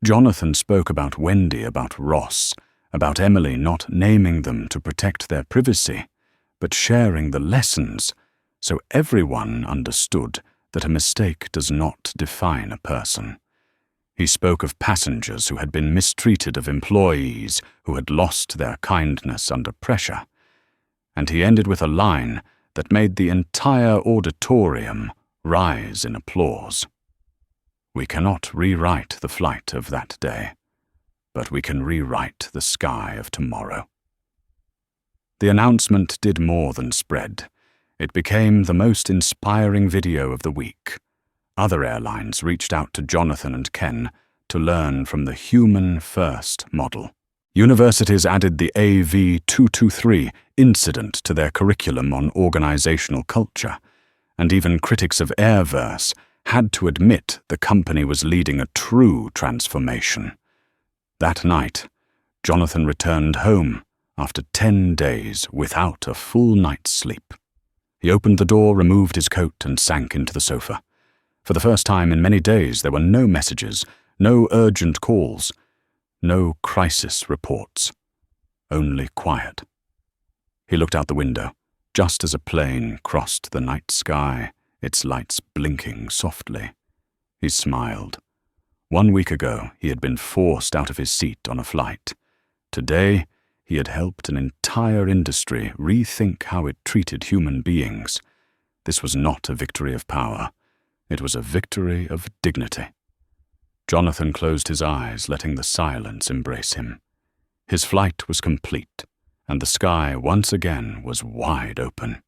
Jonathan spoke about Wendy, about Ross, about Emily not naming them to protect their privacy, but sharing the lessons so everyone understood that a mistake does not define a person. He spoke of passengers who had been mistreated, of employees who had lost their kindness under pressure. And he ended with a line that made the entire auditorium rise in applause. "We cannot rewrite the flight of that day, but we can rewrite the sky of tomorrow." The announcement did more than spread. It became the most inspiring video of the week. Other airlines reached out to Jonathan and Ken to learn from the Human First model. Universities added the AV223 incident to their curriculum on organizational culture, and even critics of Airverse had to admit the company was leading a true transformation. That night, Jonathan returned home after 10 days without a full night's sleep. He opened the door, removed his coat, and sank into the sofa. For the first time in many days, there were no messages, no urgent calls, No crisis reports. Only quiet. He looked out the window, just as a plane crossed the night sky, its lights blinking softly. He smiled. 1 week ago, he had been forced out of his seat on a flight. Today, he had helped an entire industry rethink how it treated human beings. This was not a victory of power. It was a victory of dignity. Jonathan closed his eyes, letting the silence embrace him. His flight was complete, and the sky once again was wide open.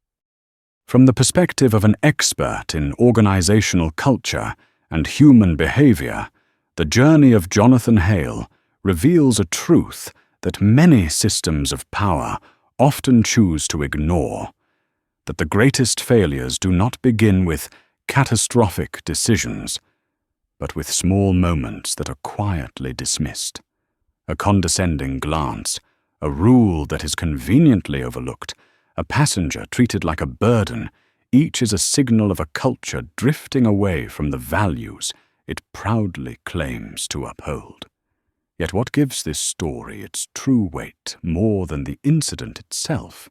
From the perspective of an expert in organizational culture and human behavior, the journey of Jonathan Hale reveals a truth that many systems of power often choose to ignore, that the greatest failures do not begin with catastrophic decisions, but with small moments that are quietly dismissed. A condescending glance, a rule that is conveniently overlooked, a passenger treated like a burden, each is a signal of a culture drifting away from the values it proudly claims to uphold. Yet what gives this story its true weight more than the incident itself,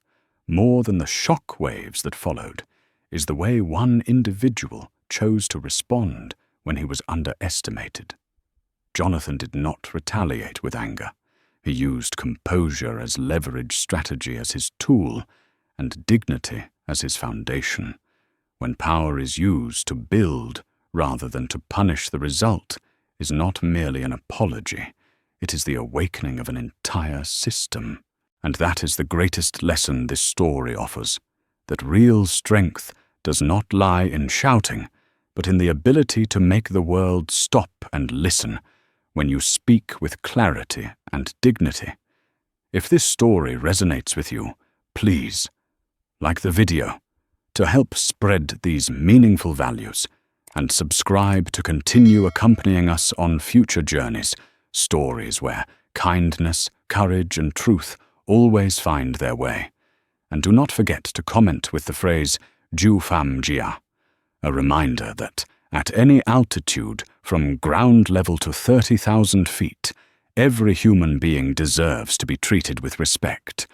more than the shock waves that followed, is the way one individual chose to respond when he was underestimated. Jonathan did not retaliate with anger. He used composure as leverage strategy as his tool, and dignity as his foundation. When power is used to build rather than to punish, the result is not merely an apology. It is the awakening of an entire system. And that is the greatest lesson this story offers, that real strength does not lie in shouting, but in the ability to make the world stop and listen when you speak with clarity and dignity. If this story resonates with you, please, like the video, to help spread these meaningful values, and subscribe to continue accompanying us on future journeys, stories where kindness, courage, and truth always find their way. And do not forget to comment with the phrase "Ju Pham Jia," a reminder that at any altitude from ground level to 30,000 feet, every human being deserves to be treated with respect,